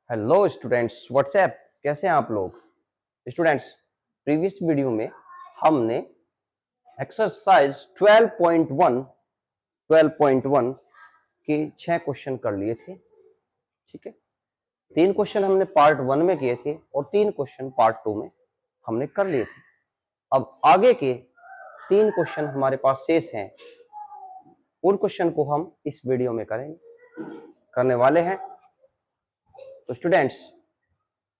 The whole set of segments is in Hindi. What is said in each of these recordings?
हेलो स्टूडेंट्स, व्हाट्सएप कैसे हैं आप लोग। स्टूडेंट्स, प्रीवियस वीडियो में हमने एक्सरसाइज 12.1 के 6 क्वेश्चन कर लिए थे। ठीक है, 3 क्वेश्चन हमने पार्ट 1 में किए थे और 3 क्वेश्चन पार्ट 2 में हमने कर लिए थे। अब आगे के 3 क्वेश्चन हमारे पास शेष हैं, उन क्वेश्चन को हम इस वीडियो में करने वाले हैं। तो स्टूडेंट्स,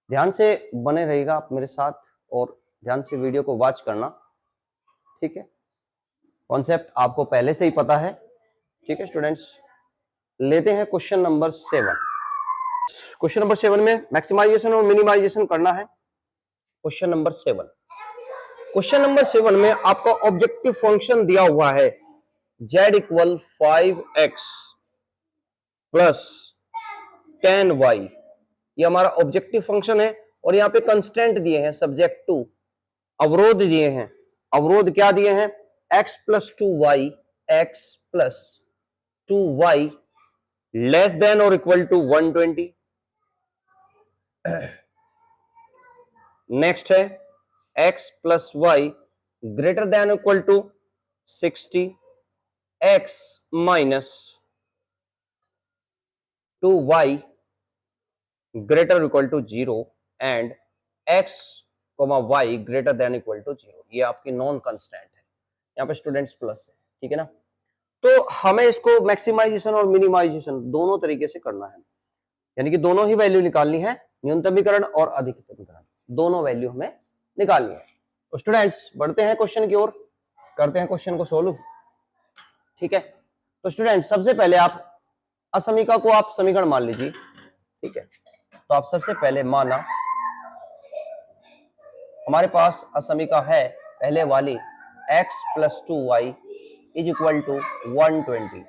ध्यान से बने रहिएगा आप मेरे साथ और ध्यान से वीडियो को वॉच करना। ठीक है, कॉन्सेप्ट आपको पहले से ही पता है। ठीक है स्टूडेंट्स, लेते हैं क्वेश्चन नंबर 7। क्वेश्चन नंबर 7 में मैक्सिमाइजेशन और मिनिमाइजेशन करना है। क्वेश्चन नंबर 7, क्वेश्चन नंबर 7 में आपका ऑब्जेक्टिव फंक्शन दिया हुआ है z equal 5x plus 10y। ये हमारा ऑब्जेक्टिव फंक्शन है और यहाँ पे कंस्टेंट दिए हैं सब्जेक्ट टू, अवरोध दिए हैं। अवरोध क्या दिए हैं? x plus 2y, x plus 2y less than और इक्वल टू 120। नेक्स्ट है x plus Y greater than equal to 60, x minus 2y greater equal to 0 and x Y greater than equal to 0। ये आपकी नॉन कांस्टेंट है, यहाँ पे स्टूडेंट्स प्लस है। ठीक है ना, तो हमें इसको मैक्सिमाइजेशन और मिनिमाइजेशन दोनों तरीके से करना है, यानी कि दोनों ही वैल्यू निकालनी है, न्यूनतमीकरण और अधिकतमीकरण, दोनों वैल्यू हमें निकालनी है। तो स्टूडेंट्स बढ़ते हैं क्वेश्चन की ओर, करते हैं क्वेश्चन को सोल्व। ठीक है, तो स्टूडेंट्स सबसे पहले आप असमीका को आप समीकरण मान लीजिए। ठीक है, तो आप सबसे पहले माना हमारे पास असमीका है पहले वाली x plus 2y is equal to 120।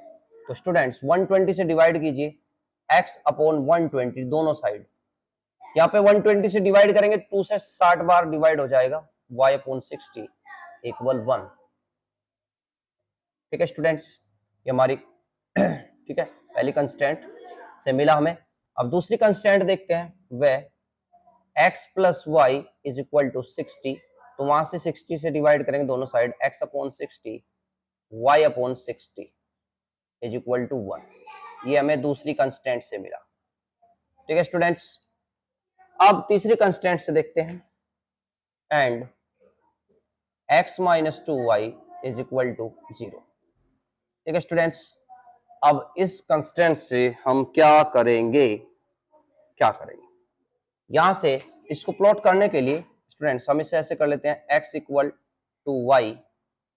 तो स्टूडेंट्स 120 से डिवाइड कीजिए x अपॉन 120 दोनों साइड। यहाँ पे 120 से डिवाइड करेंगे 2 से 60 बार डिवाइड हो जाएगा, y अपॉन 60 इक्वल 1। ठीक है स्टूडेंट्स, ये हमारी ठीक है पहली कंस्टेंट से मिला हमें। अब दूसरी कंस्टेंट देखते हैं, वह x plus Y is equal to 60। तो वहां से 60 से डिवाइड करेंगे दोनों side, x upon 60 y upon 60 is equal to 1। ये हमें दूसरी कंस्टेंट से मिला। ठीक है स्टूडेंट्स, अब तीसरी कंस्टेंट से देखते हैं, and x minus 2y is equal to 0। ठीक है स्टूडेंट्स, अब इस कंस्टेंट से हम क्या करेंगे, यहां से इसको प्लॉट करने के लिए स्टूडेंट्स हम इसे ऐसे कर लेते हैं, x इक्वल टू वाई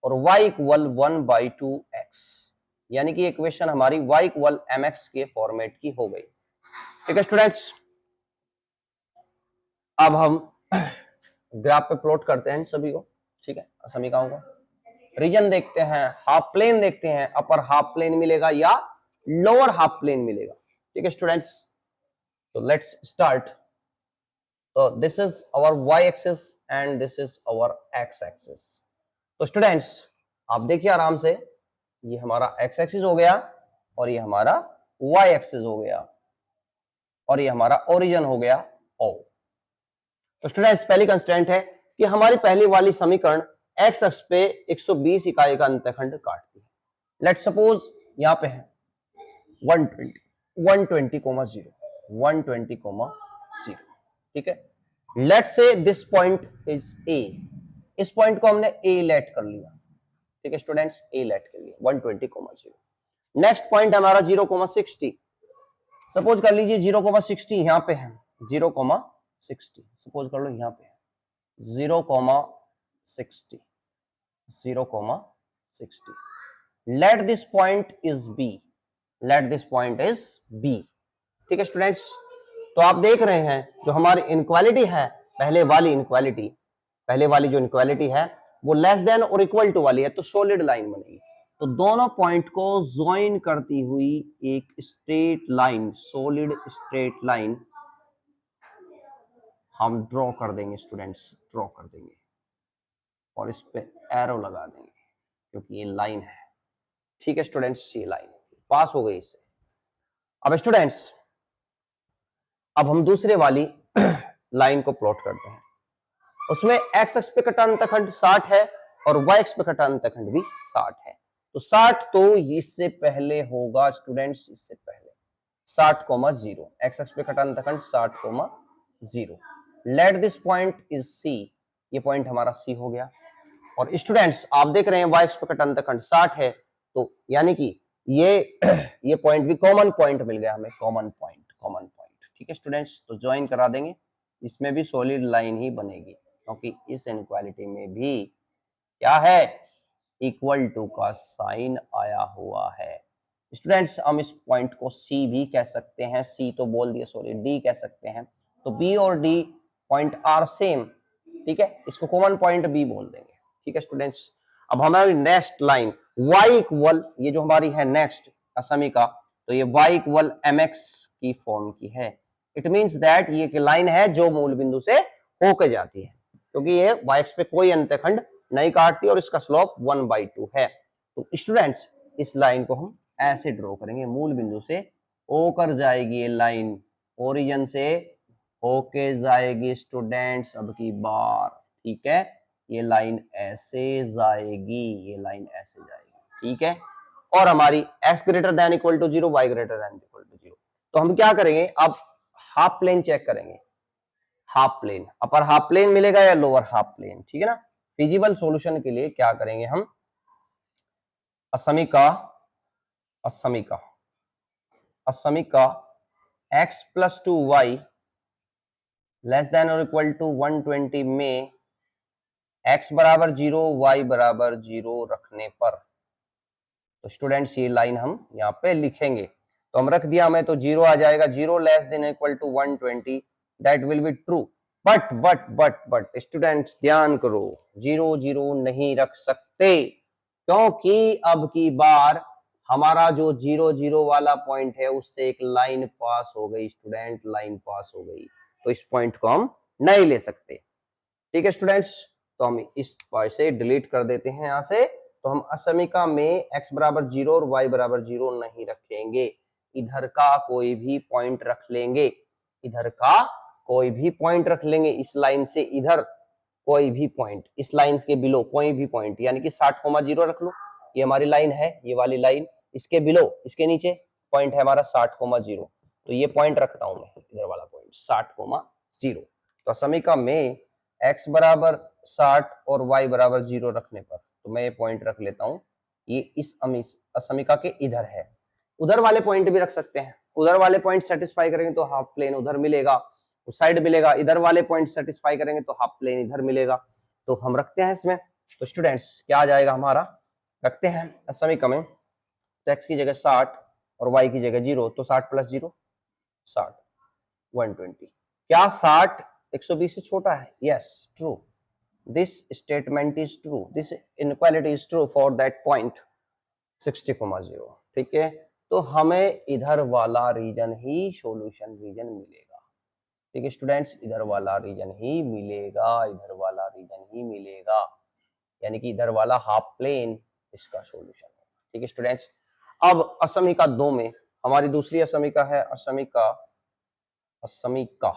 और y इक्वल 1/2x, यानी कि इक्वेशन हमारी y इक्वल mx के फॉर्मेट की हो गई। ठीक है स्टूडेंट्स, अब हम ग्राफ पे प्लॉट करते हैं इन सभी को। ठीक है, समीकरणों को रीजन देखते हैं, हाफ प्लेन देखते हैं, अपर हाफ प्लेन मिलेगा या लोअर हाफ प्लेन मिलेगा। ठीक है स्टूडेंट्स, तो लेट्स स्टार्ट। तो this is our y axis and this is our x axis. तो स्टूडेंट्स आप देखिए आराम से, ये हमारा x एक्सिस हो गया और ये हमारा y एक्सिस हो गया और ये हमारा ओरिजिन हो गया O। तो स्टूडेंट्स पहली कंस्टेंट है कि हमारी पहली वाली समीकरण x अक्ष पे 120 इकाई का अंतखंड काटती है। लेट्स सपोज यहाँ पे है 120,0 120,0। ठीक है, let's say this point is a, इस पॉइंट को हमने a लेट कर लिया। ठीक है स्टूडेंट्स, a लेट कर लिया 120,0। नेक्स्ट पॉइंट हमारा 0,60, सपोज कर लीजिए 0,60 यहाँ पे है, 0,60 सपोज कर लो यहाँ पे है 0,60, 0,60। Late this point is b, late this point is b। ठीक है स्टूडेंट्स, तो आप देख रहे हैं जो हमारी इनक्वालिटी है, पहले वाली इनक्वालिटी, पहले वाली जो इनक्वालिटी है वो लेस देन और इक्वल टू वाली है, तो सॉलिड लाइन बनेगी। तो दोनों पॉइंट को ज्वाइन करती हुई एक straight line, solid straight line हम ड्रॉ कर देंगे स्टूडेंट्स, ड्रॉ कर देंगे और इस पे एरो लगा देंगे क्योंकि ये लाइन है। ठीक है स्टूडेंट्स, ये लाइन पास हो गई इससे। अब स्टूडेंट्स अब हम दूसरे वाली लाइन को प्लॉट करते हैं। उसमें एक्स अक्ष पे कटा अंतखंड 60 है और वाई अक्ष पे कटा अंतखंड भी 60 है। तो 60 तो इससे पहले होगा स्टूडेंट्स, इससे पहले 60,0 एक्स अक्ष पे कटा अंतखंड 60,0। Let this point is C, ये पॉइंट हमारा सी हो गया। और स्टूडेंट्स आप देख रहे हैं वाई अक्ष पे कटा अंतखंड 60 है, तो यानी कि ये ये पॉइंट भी कॉमन पॉइंट मिल गया हमें, कॉमन पॉइंट। ठीक है स्टूडेंट्स, तो ज्वाइन करा देंगे, इसमें भी सॉलिड लाइन ही बनेगी, क्योंकि इस इनक्वालिटी में भी क्या है, इक्वल टू का साइन आया हुआ है। स्टूडेंट्स हम इस पॉइंट को सी भी कह सकते हैं, सी तो बोल दिया, सॉरी डी कह सकते हैं। तो बी और डी पॉइंट आर सेम, ठीक है, इसको कॉमन पॉइंट बी बोल देंगे। ठीक है स्टूडेंट्स, अब हमारी नेक्स्ट लाइन y इक्वल, ये जो हमारी है नेक्स्ट असमिका, तो ये y इक्वल mx की फॉर्म की है। इट मींस दैट ये एक लाइन है जो मूल बिंदु से होकर जाती है, क्योंकि ये y एक्स पे कोई अंतखंड नहीं काटती और इसका स्लोप 1/2 है। तो स्टूडेंट्स इस लाइन को हम ऐसे ड्रॉ करेंगे, मूल बिंदु से होकर जाएगी ये लाइन, ओरिजिन से होके जाएगी स्टूडेंट्स अब की बार। ठीक है, ये लाइन ऐसे जाएगी, ये लाइन ऐसे जाएगी। ठीक है, और हमारी x greater than equal to 0, y greater than equal to 0। तो हम क्या करेंगे, अब हाफ प्लेन चेक करेंगे, half plane, upper half plane मिलेगा या लोअर हाफ प्लेन। ठीक है ना, फिजिबल सॉल्यूशन के लिए क्या करेंगे हम, असमिका असमिका असमिका x plus 2y less than और इक्वल टू 120 में x बराबर 0 y बराबर 0 रखने पर, तो स्टूडेंट्स ये लाइन हम यहाँ पे लिखेंगे। तो हम रख दिया हमें, तो 0 आ जाएगा, 0 less than equal to 120, that will be true. But students ध्यान करो, 0 0 नहीं रख सकते, क्योंकि अब की बार हमारा जो 0 0 वाला पॉइंट है उससे एक लाइन पास हो गई स्टूडेंट, लाइन पास हो गई, तो इस पॉइंट को हम नहीं ले सकते। ठीक है स्टूडेंट्स, तो हम इस पॉइंट से डिलीट कर देते हैं यहाँ से। तो हम असमिका में x बराबर 0 और y बराबर 0 नहीं रखेंगे, इधर का कोई भी पॉइंट रख लेंगे, इधर का कोई भी पॉइंट रख लेंगे, इस लाइन से इधर कोई भी पॉइंट, इस लाइन के बिलो कोई भी पॉइंट, यानी कि 60,0 रख लो, ये हमारी लाइन है, ये वाली लाइन, इसके बिलो, इसके नीचे पॉइंट है हमारा 60,0, तो ये पॉइंट रखता हूं मैं, इधर वाला पॉइंट 60,0। तो असमिका में x बराबर 60 और y बराबर 0 रखने पर, तो मैं ये पॉइंट रख लेता हूं, ये इस असमिका के इधर है। उधर वाले पॉइंट भी रख सकते हैं, उधर वाले पॉइंट सेटिस्फाई करेंगे तो हाफ प्लेन उधर मिलेगा, उस साइड मिलेगा, इधर वाले पॉइंट सेटिस्फाई करेंगे तो हाफ प्लेन इधर मिलेगा। तो हम रखते हैं इसमें, तो स्टूडेंट्स क्या आ जाएगा हमारा, रखते हैं असमिका में, तो x की जगह 60 और y की जगह 0, तो 60 प्लस 0 60, 120। क्या 60 120 से छोटा है? Yes, true, this statement is true, this inequality is true for that point 60,0। ठीक है, तो हमें इधर वाला रीजन ही सॉल्यूशन रीजन मिलेगा। ठीक है स्टूडेंट्स, इधर वाला रीजन ही मिलेगा, इधर वाला रीजन ही मिलेगा, यानी कि इधर वाला हाफ प्लेन इसका सॉल्यूशन है। ठीक है स्टूडेंट्स, अब असमिका 2 में हमारी दूसरी असमिका है, असमिका असमिका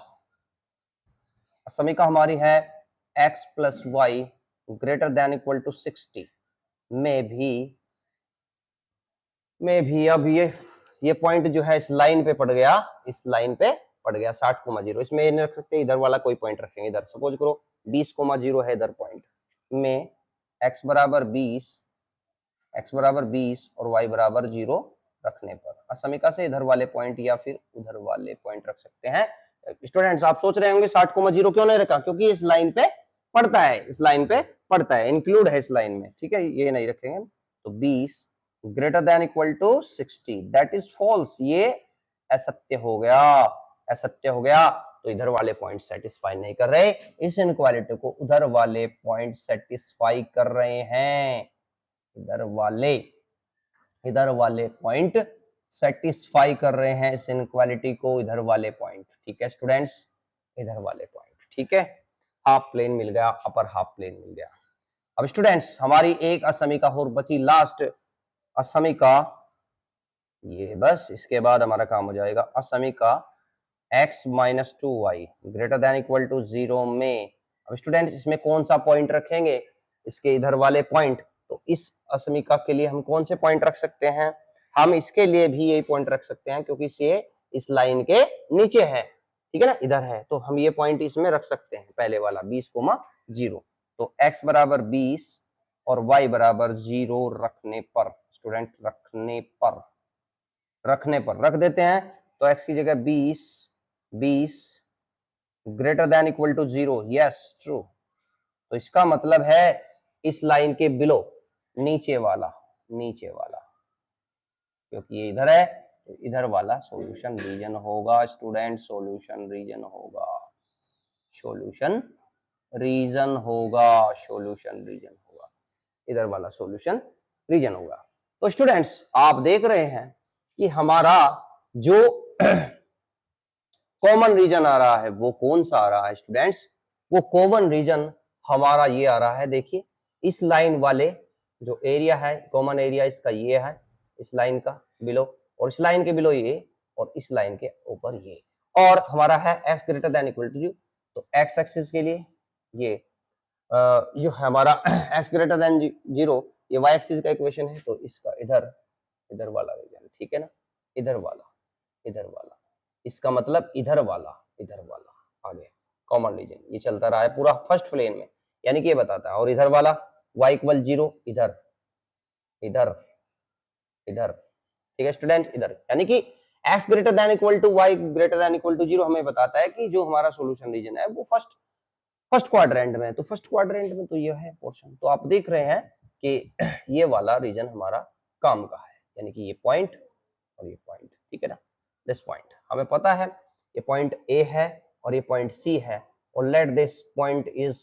असमिका हमारी है x plus Y greater than equal to 60 में भी अब ये पॉइंट जो है इस लाइन पे पड़ गया, इस लाइन पे पड़ गया 60,0। इसमें ये नहीं रख सकते, इधर वाला कोई पॉइंट रखेंगे, इधर सपोज करो 20,0 है इधर पॉइंट में, x बराबर 20 और y बराबर 0 रखने पर असमिका से इधर वाले पॉइंट या फिर उधर वाले पॉइंट रख सकते हैं। स्टूडेंट्स आप सोच रहे होंगे 60,0 क्यों नहीं रखा, क्योंकि इस लाइन पे पड़ता है, इस लाइन पे पड़ता है, इंक्लूड है इस लाइन में। ठीक है, ये नहीं रखेंगे, तो 20 greater than equal to 60, that is false, ये असत्य हो गया, असत्य हो गया। तो इधर वाले पॉइंट सेटिस्फाई नहीं कर रहे, इस इनक्वालिटी को उधर वाले पॉइंट सेटिस्फाई कर रहे हैं, इधर वाले पॉइंट सेटिस्फाई कर रहे हैं इस इनक्वालिटी को, इधर वाले पॉइंट। ठीक है स्टूडेंट्स, इधर वाले पॉइंट। ठीक है, हाफ प्लेन मिल गया, अपर हाफ प्लेन मिल गया। अब स्टूडेंट्स हमारी एक असमिका और बची, लास्ट असमिका, ये बस इसके बाद हमारा काम हो जाएगा। असमिका x minus 2y greater than equal to 0 में, अब स्टूडेंट्स इसमें कौन सा पॉइंट रखेंगे, इसके इधर वाले पॉइंट। तो इस असमीका के लिए हम कौन से पॉइंट रख सकते हैं, हम इसके लिए भी यही पॉइंट रख सकते हैं क्योंकि ये इस लाइन के नीचे है, ठीक है ना, इधर है, तो हम ये पॉइंट इसमें रख सकते हैं, पहले वाला 20,0। तो x बराबर 20 और y बराबर 0 रखने पर, स्टूडेंट रखने पर रख देते हैं, तो x की जगह 20 greater than equal to 0, yes true. तो इसका मतलब है इस लाइन के बिलो, नीचे वाला क्योंकि ये इधर है, तो इधर वाला सॉल्यूशन रीजन होगा स्टूडेंट, सॉल्यूशन रीजन होगा, इधर वाला सॉल्यूशन रीजन होगा। तो स्टूडेंट्स आप देख रहे हैं कि हमारा जो कॉमन रीजन आ रहा है वो कौन सा आ रहा है स्टूडेंट्स, वो कॉमन रीजन हमारा ये आ रहा है, देखिए इस लाइन वाले जो एरिया है, कॉमन एरिया इसका ये है, इस लाइन का बिलो, और इस लाइन के बिलो ये, और इस लाइन के ऊपर ये, और हमारा है x greater than equal to 0। तो x एक्सिस के लिए ये जो हमारा x ग्रेटर देन 0 ये y एक्सिस का इक्वेशन है, तो इसका इधर वाला रीजन, ठीक है ना, इधर वाला, इसका मतलब इधर वाला आगे कॉमन रीजन ये चलता रहा है पूरा फर्स्ट प्लेन में, यानी कि ये बताता है, और इधर वाला y इक्वल 0 इधर, ठीक है स्टूडेंट, इधर, यानी कि x greater than equal to y greater than equal to 0 हमें बताता है कि जो हमारा सॉल्यूशन रीजन है वो फर्स्ट क्वाड्रेंट में, तो फर्स्ट क्वाड्रेंट में तो ये है पोर्शन। तो आप देख रहे हैं कि ये वाला रीजन हमारा काम का है, यानी कि ये पॉइंट और ये पॉइंट, ठीक है ना, दिस पॉइंट हमें पता है ये पॉइंट A है और ये पॉइंट C है, और late this point is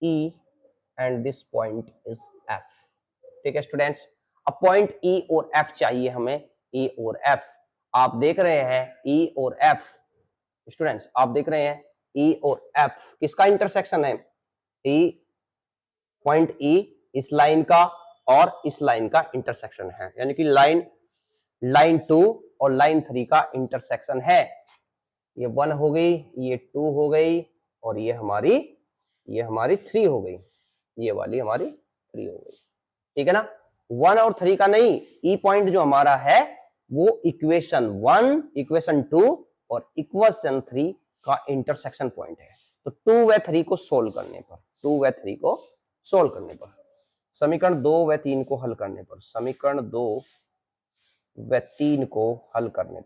E and this point is F, ठीक है स्टूडेंट्स। अब पॉइंट E और F चाहिए हमें, E और F, आप देख रहे हैं E और F, स्टूडेंट्स आप देख रहे हैं E और F किसका इंटरसेक्शन है, E, पॉइंट E इस लाइन का और इस लाइन का इंटरसेक्शन है, यानी कि लाइन 2 और लाइन 3 का इंटरसेक्शन है। ये 1 हो गई, ये 2 हो गई, और ये हमारी 3 हो गई, ये वाली हमारी 3 हो गई, ठीक है ना। 1 और 3 का नहीं, ई पॉइंट जो हमारा है वो इक्वेशन 1, इक्वेशन 2 और इक्वेशन 3 का इंटरसेक्शन पॉइंट है। तो 2 व 3 को सोल्व करने पर, समीकरण 2 व 3 को हल करने पर, समीकरण 2 व 3 को हल करने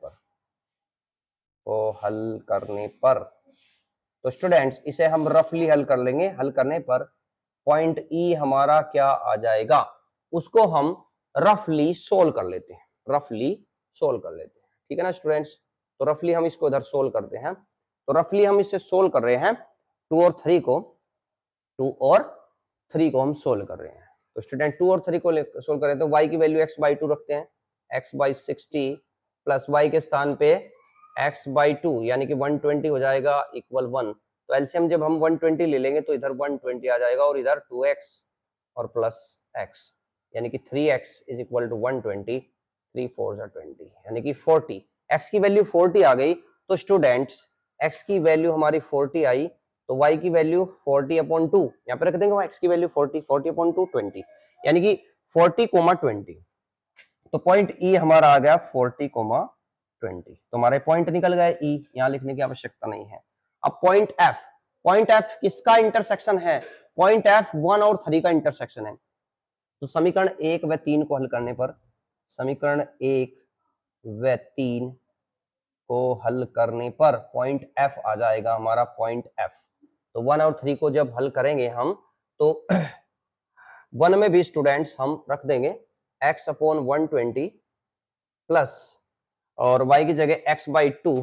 पर, तो स्टूडेंट्स इसे हम रफली हल कर लेंगे। हल करने पर पॉइंट E हमारा क्या आ जाएगा, उसको हम रफली सोल्व कर लेते हैं, ठीक है ना स्टूडेंट्स। तो रफली हम इसको इधर सोल्व करते हैं, तो रफली हम इसे सोल्व कर रहे हैं, 2 और 3 को हम सोल्व कर रहे हैं। तो स्टूडेंट 2 और 3 को सोल्व करें तो y की वैल्यू x/2 रखते हैं, x/60 प्लस y के स्थान पे x/2 यानी कि 120 हो जाएगा इक्वल 1। तो एलसीएम जब हम 120 ले लेंगे तो इधर 120 आ जाएगा और इधर 2x और प्लस x, यानी कि 3x इज इक्वल टू 120, 3 4 20 यानी कि 40। x की वैल्यू 40 आ गई, तो स्टूडेंट्स x की वैल्यू हमारी 40 आई, तो y की वैल्यू 40/2 यहाँ पे रख देंगे, x की वैल्यू 40/2 20, यानी कि 40,20। तो पॉइंट E हमारा आ गया 40,20, तो हमारे पॉइंट निकल गए E, यहाँ लिखने की आवश्यकता नहीं है। अब पॉइंट F किसका इंटरसेक्शन है, पॉइंट F 1 और 3 का इंटरसेक्शन है। तो समीकरण 1 व 3 को हल करने पर, समीकरण 1 व 3 को हल करने पर पॉइंट F आ जाएगा हमारा, पॉइंट F। तो 1 और 3 को जब हल करेंगे हम, तो 1 में भी स्टूडेंट्स हम रख देंगे x/120 प्लस और y की जगह x/2,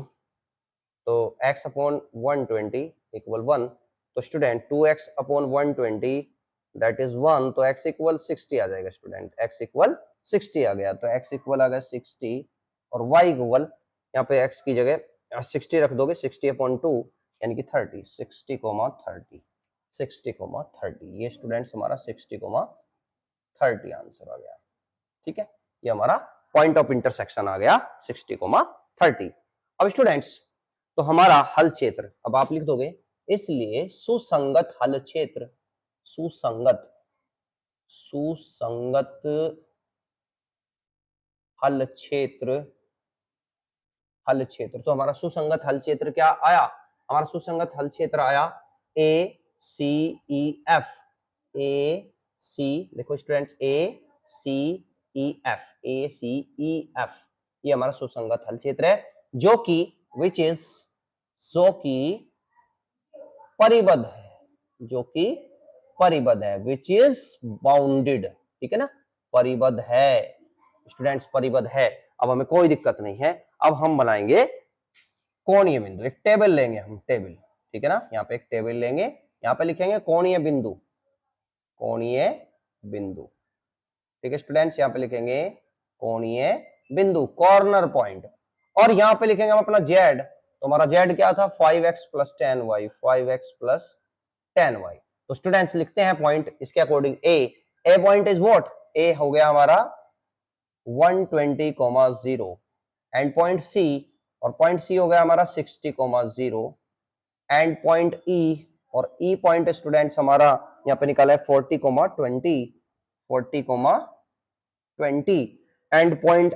तो x/120 इक्वल 1। तो स्टूडेंट 2x/120 दैट इज 1, तो x इक्वल 60 आ जाएगा स्टूडेंट, x इक्वल 60 आ गया, तो x इक्वल आ गया 60 और y इक्वल, यहाँ पे x की जगह 60 रख दोगे, 60/2 यानी कि 30, 60,30 ये स्टूडेंट्स हमारा 60,30 आंसर आ गया, ठीक है। ये हमारा पॉइंट ऑफ इंटरसेक्शन आ गया 60,30। अब स्टूडेंट्स तो हमारा हल क्षेत्र, अब आप लिख दोगे, इसलिए सुसंगत हल क्षेत्र, सुसंगत सुसंगत हल क्षेत्र, हल क्षेत्र, तो हमारा सुसंगत हल क्षेत्र क्या आया, हमारा सुसंगत हल क्षेत्र आया ए सी ई एफ, ए सी, देखो स्टूडेंट्स, ए सी ई एफ, ए सी ई एफ, ये हमारा सुसंगत हल क्षेत्र है, जो कि विच इज, जो कि परिबद्ध है, जो कि परिबद्ध है, विच इज बाउंडेड, ठीक है ना, परिबद्ध है स्टूडेंट्स, परिबद्ध है। अब हमें कोई दिक्कत नहीं है, अब हम बनाएंगे कोणीय बिंदु, एक टेबल लेंगे हम, टेबल, ठीक है ना, यहाँ पे एक टेबल लेंगे, यहाँ पे लिखेंगे कोणीय बिंदु, कोणीय बिंदु, ठीक है स्टूडेंट्स, यहाँ पे लिखेंगे कोणीय बिंदु, कॉर्नर पॉइंट, और यहाँ पे लिखेंगे हम अपना जेड, तो हमारा जेड क्या था 5x + 10y, 5x + 10y, तो स्टूडेंट्स लिखते हैं पॉइंट इसके according A point is what, A हो गया हमारा 120,0 एंड पॉइंट सी, और पॉइंट सी हो गया हमारा 60,0 एंड पॉइंट ई, और ई पॉइंट स्टूडेंट्स हमारा यहाँ पे निकाला है 40,20, 40,20 and point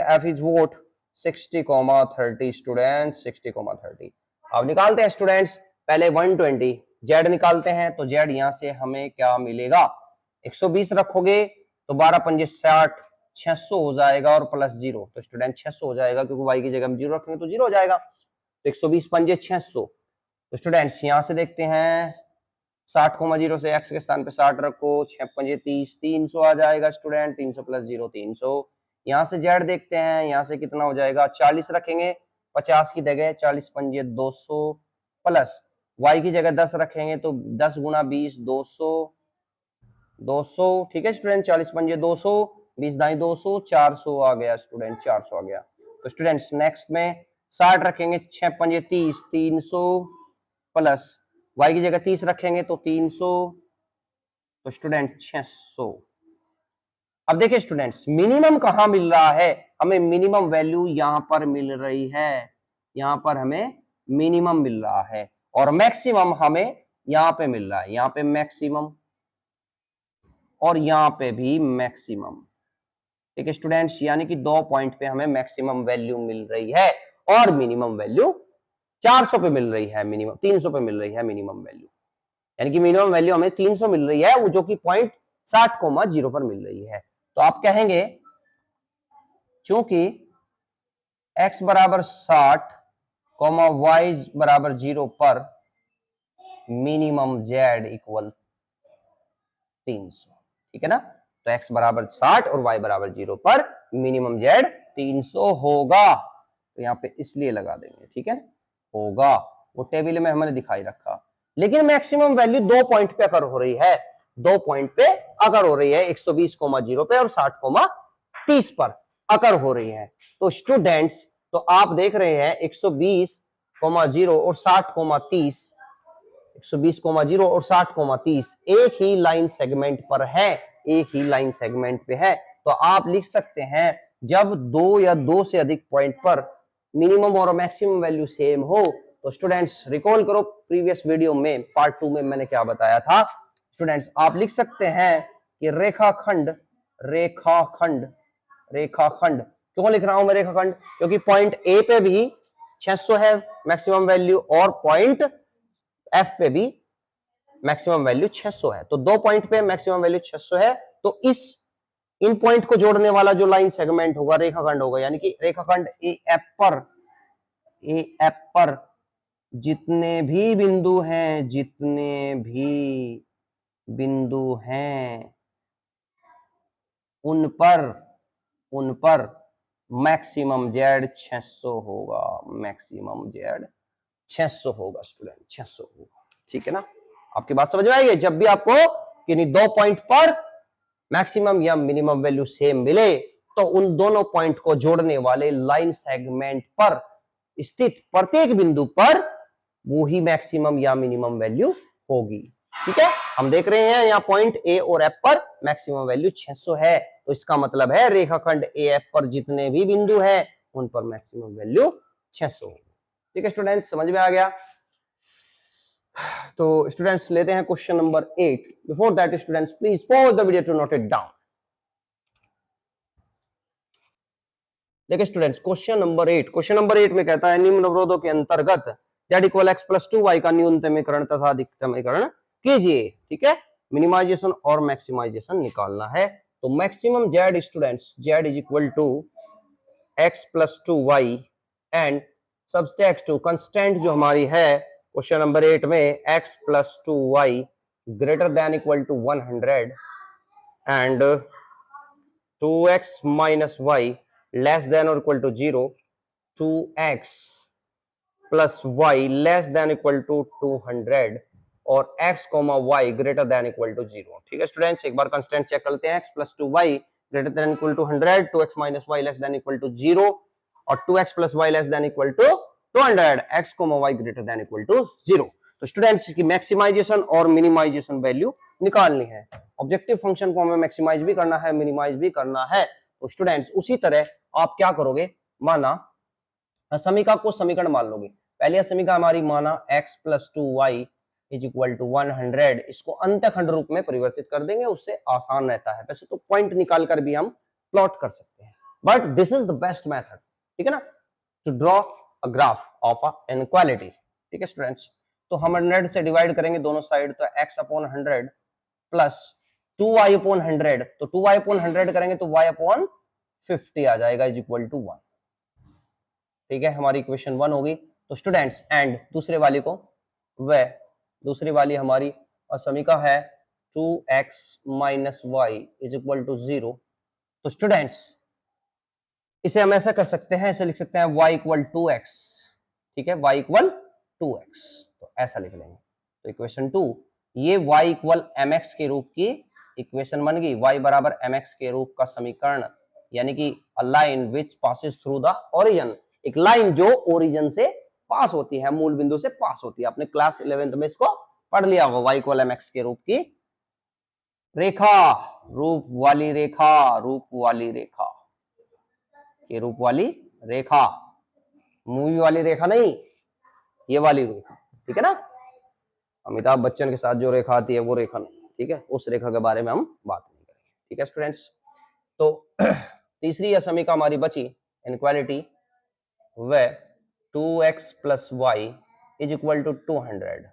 F is what 60,30 students, 60,30। अब निकालते हैं स्टूडेंट्स, पहले 120 जेड निकालते हैं, तो जेड यहां से हमें क्या मिलेगा, 120 रखोगे तो 12 पंजे 60, 600 हो जाएगा, और प्लस 0, तो स्टूडेंट 600 हो जाएगा, क्योंकि वाई की जगह हम 0 रखेंगे तो 0 हो जाएगा, तो 120 पंजे 600, तो स्टूडेंट्स यहां से देखते हैं 60,0 से x के स्थान पे 60 रखो, 6 पंजे 30, 300 आ जाएगा स्टूडेंट, 300 + 0 300, यहाँ से जेड देखते हैं, यहाँ से कितना हो जाएगा, 40 रखेंगे 50 की जगह, 40 पंजे 200, प्लस y की जगह 10 रखेंगे तो 10 × 20 200, 200, ठीक है स्टूडेंट, 40 पंजे 200, 20 दाई 200, 400 आ गया स्टूडेंट, 400 आ गया। तो स्टूडेंट्स नेक्स्ट में 60 रखेंगे, 6 पंजे 30, 300, प्लस y की जगह 30 रखेंगे तो 300, तो स्टूडेंट 600। अब देखिए स्टूडेंट्स, मिनिमम कहां मिल रहा है, हमें मिनिमम वैल्यू यहां पर मिल रही है, यहां पर हमें मिनिमम मिल रहा है, और मैक्सिमम हमें यहां पे मिल रहा है, यहां पे मैक्सिमम, और यहां पे भी मैक्सिमम, ठीक है स्टूडेंट्स, यानी कि 2 पॉइंट पे हमें मैक्सिमम वैल्यू मिल रही है, और मिनिमम वैल्यू 400 पे मिल रही है, मिनिमम 300 पे मिल रही है मिनिमम वैल्यू, यानी कि मिनिमम वैल्यू हमें 300 मिल रही है, वो जो कि पॉइंट 60,0 पर मिल रही है। तो आप कहेंगे चूंकि x = 60, y = 0 पर मिनिमम z = 300, ठीक है ना, तो x = 60 और y = 0 पर मिनिमम z 300 होगा, तो यहाँ पे इसलिए लगा देंगे, ठीक है ना, होगा, वो टेबल में हमने दिखाई रखा, लेकिन मैक्सिमम वैल्यू 2 पॉइंट पे अगर हो रही है, 2 पॉइंट पे अगर हो रही है, 120,0 पे और 60,30 पर अगर हो रही है, तो स्टूडेंट्स, तो आप देख रहे हैं 120,0 और 60,30, 120,0 और 60,30 एक ही लाइन सेगमेंट पर है, एक ही लाइन सेगमेंट पे है, तो आप लिख सकते हैं जब 2 या 2 से अधिक पॉइंट पर मिनिमम और मैक्सिमम वैल्यू सेम हो, तो स्टूडेंट्स रिकॉल करो प्रीवियस वीडियो में पार्ट 2 में मैंने क्या बताया था, स्टूडेंट्स आप लिख सकते हैं कि रेखाखंड, रेखाखंड, रेखाखंड, क्यों लिख रहा हूं मैं रेखाखंड, क्योंकि पॉइंट ए पे भी 600 है मैक्सिमम वैल्यू, और पॉइंट एफ पे भी मैक्सिमम वैल्यू 600 है, तो 2 पॉइंट पे मैक्सिमम वैल्यू 600 है, तो इन पॉइंट को जोड़ने वाला जो लाइन सेगमेंट होगा रेखाखंड होगा, यानी कि रेखाखंड ए एफ पर जितने भी बिंदु हैं, जितने भी बिंदु हैं, उन पर मैक्सिमम जेड 600 होगा, मैक्सिमम जेड 600 होगा स्टूडेंट, 600 होगा, ठीक है ना, आपकी बात समझ में आएगी, जब भी आपको किन्हीं 2 पॉइंट पर मैक्सिमम या मिनिमम वैल्यू सेम मिले, तो उन दोनों पॉइंट को जोड़ने वाले लाइन सेगमेंट पर स्थित प्रत्येक बिंदु पर वो ही मैक्सिमम या मिनिमम वैल्यू होगी, ठीक है। हम देख रहे हैं यहाँ पॉइंट ए और एफ पर मैक्सिमम वैल्यू 600 है, तो इसका मतलब है रेखाखंड ए एफ पर जितने भी बिंदु हैं उन पर मैक्सिमम वैल्यू 600 होगी। ठीक है स्टूडेंट्स, समझ में आ गया। तो स्टूडेंट्स लेते हैं question number 8। Before that students please pause the video to note it down. देखिए students question number 8, question number 8 में कहता है निम्न अवरोधों के अंतर्गत z equal x plus 2y का न्यूनतमीकरण तथा अधिकतमीकरण कीजिए। ठीक है, मिनिमाइजेशन और मैक्सिमाइजेशन निकालना है। तो maximum z students z is equal to x plus 2y and subtract to constant जो हमारी है क्वेश्चन नंबर 8 में x plus 2y greater than equal to 100 and 2x minus y less than और equal to 0, 2x plus y less than equal to 200 और x y greater than equal to 0। ठीक है स्टूडेंट्स, एक बार कंस्टेंट चेक करते हैं। x plus 2y greater than equal to 100, 2x minus y less than equal to 0 और 2x plus y less than equal to 200, x y greater than equal to 0। तो स्टूडेंट्स की मैक्सिमाइजेशन और मिनिमाइजेशन वैल्यू निकालनी है। ऑब्जेक्टिव फंक्शन को हमें मैक्सिमाइज भी करना है, मिनिमाइज भी करना है। तो स्टूडेंट्स उसी तरह आप क्या करोगे, माना समीका को समीकरण मान लोगे। पहली समीका हमारी माना x plus 2y is equal to 100, इसको अंतःखंड रूप में परिवर्तित कर देंगे, उससे आसान रहता है। वैसे तो पॉइंट निकाल कर भी हम प्लॉट कर सकते हैं, but this is the best method, ठीक है ना, to draw a graph of a inequality. ठीक है स्टूडेंट्स, तो हम 100 से डिवाइड करेंगे दोनों साइड, तो x upon 100 plus 2y upon 100, तो 2y अपॉन 100 करेंगे तो y अपॉन 50 आ जाएगा इज इक्वल टू 1। ठीक है, हमारी इक्वेशन 1 होगी। तो स्टूडेंट्स एंड दूसरे वाली को, वह दूसरी वाली हमारी समीका है 2x minus Y is equal to 0। तो स्टूडेंट्स इसे हम ऐसा कर सकते हैं, इसे लिख सकते हैं y इक्वल 2x। ठीक है, y इक्वल 2x, तो ऐसा लिख लेंगे। तो इक्वेशन 2 ये y इक्वल mx के रूप की इक्वेशन बन गई। y बराबर mx के रूप का समीकरण, यानी कि a line which passes through the origin, एक लाइन जो ओरिजिन से पास होती है, मूल बिंदु से पास होती है। आपने क्लास 11th में इसको पढ़ लिया होगा। y इक्वल mx के रूप की रेखा, रूप वाली रेखा, रूप वाली रेखा के रूप वाली रेखा, मूवी वाली रेखा नहीं, ये वाली रेखा। ठीक है ना, अमिताभ बच्चन के साथ जो रेखा आती है वो रेखा नहीं। ठीक है, उस रेखा के बारे में हम बात नहीं करेंगे। ठीक है स्टूडेंट्स, तो तीसरी समीकरण हमारी बची इनइक्वालिटी, वह 2x plus Y is equal to 200।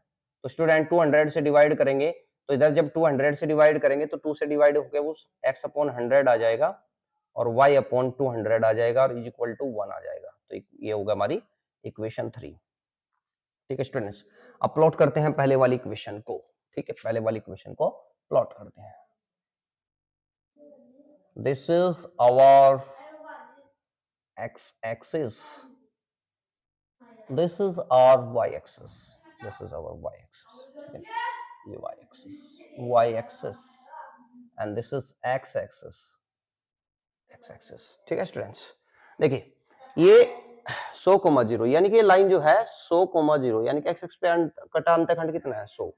तो स्टूडेंट 200 से डिवाइड करेंगे, तो इधर जब 200 से डिवाइड करेंगे तो 2 से डिवाइड होकर वो x अपॉन 100 आ जाएगा और y अपॉन 200 आ जाएगा और इज इक्वल टू 1 आ जाएगा। तो ये होगा हमारी इक्वेशन 3। ठीक है स्टूडेंट्स, अब प्लॉट करते हैं पहले वाली इक्वेशन को। ठीक है, पहले वाली इक्वेशन को प्लॉट करते हैं। This is our x axis, this is our y axis, this is our y axis, ये y axis, y axis and this is x axis, x axis। ठीक है स्टूडेंट्स, देखिए ये 100,0 यानी कि लाइन जो है 100,0 यानी कि x एक्सिस पे कटा अंतःखंड कितना है 100,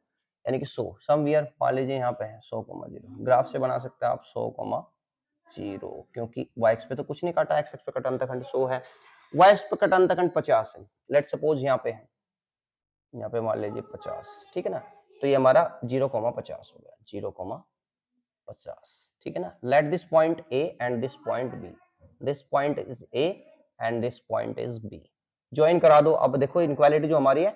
यानी कि 100 समवेयर मान लीजिए यहाँ पे है 100,0। ग्राफ से बना सकते हैं आप 100,0, क्योंकि y एक्सिस पे तो कुछ नहीं काटा, x एक्सिस पे कटा अंतःखंड 100 है, y एक्सिस पे कटा अंतःखंड 50 है। लेट्स सपोज यहाँ पे है, यहाँ पे मान लीजिए 50। ठीक है ना, तो ये हमारा 0,50 हो गया, 0,50। ठीक है ना, late this point a and this point b, this point is a and this point is b, join करा दो। अब देखो इनइक्वालिटी जो हमारी है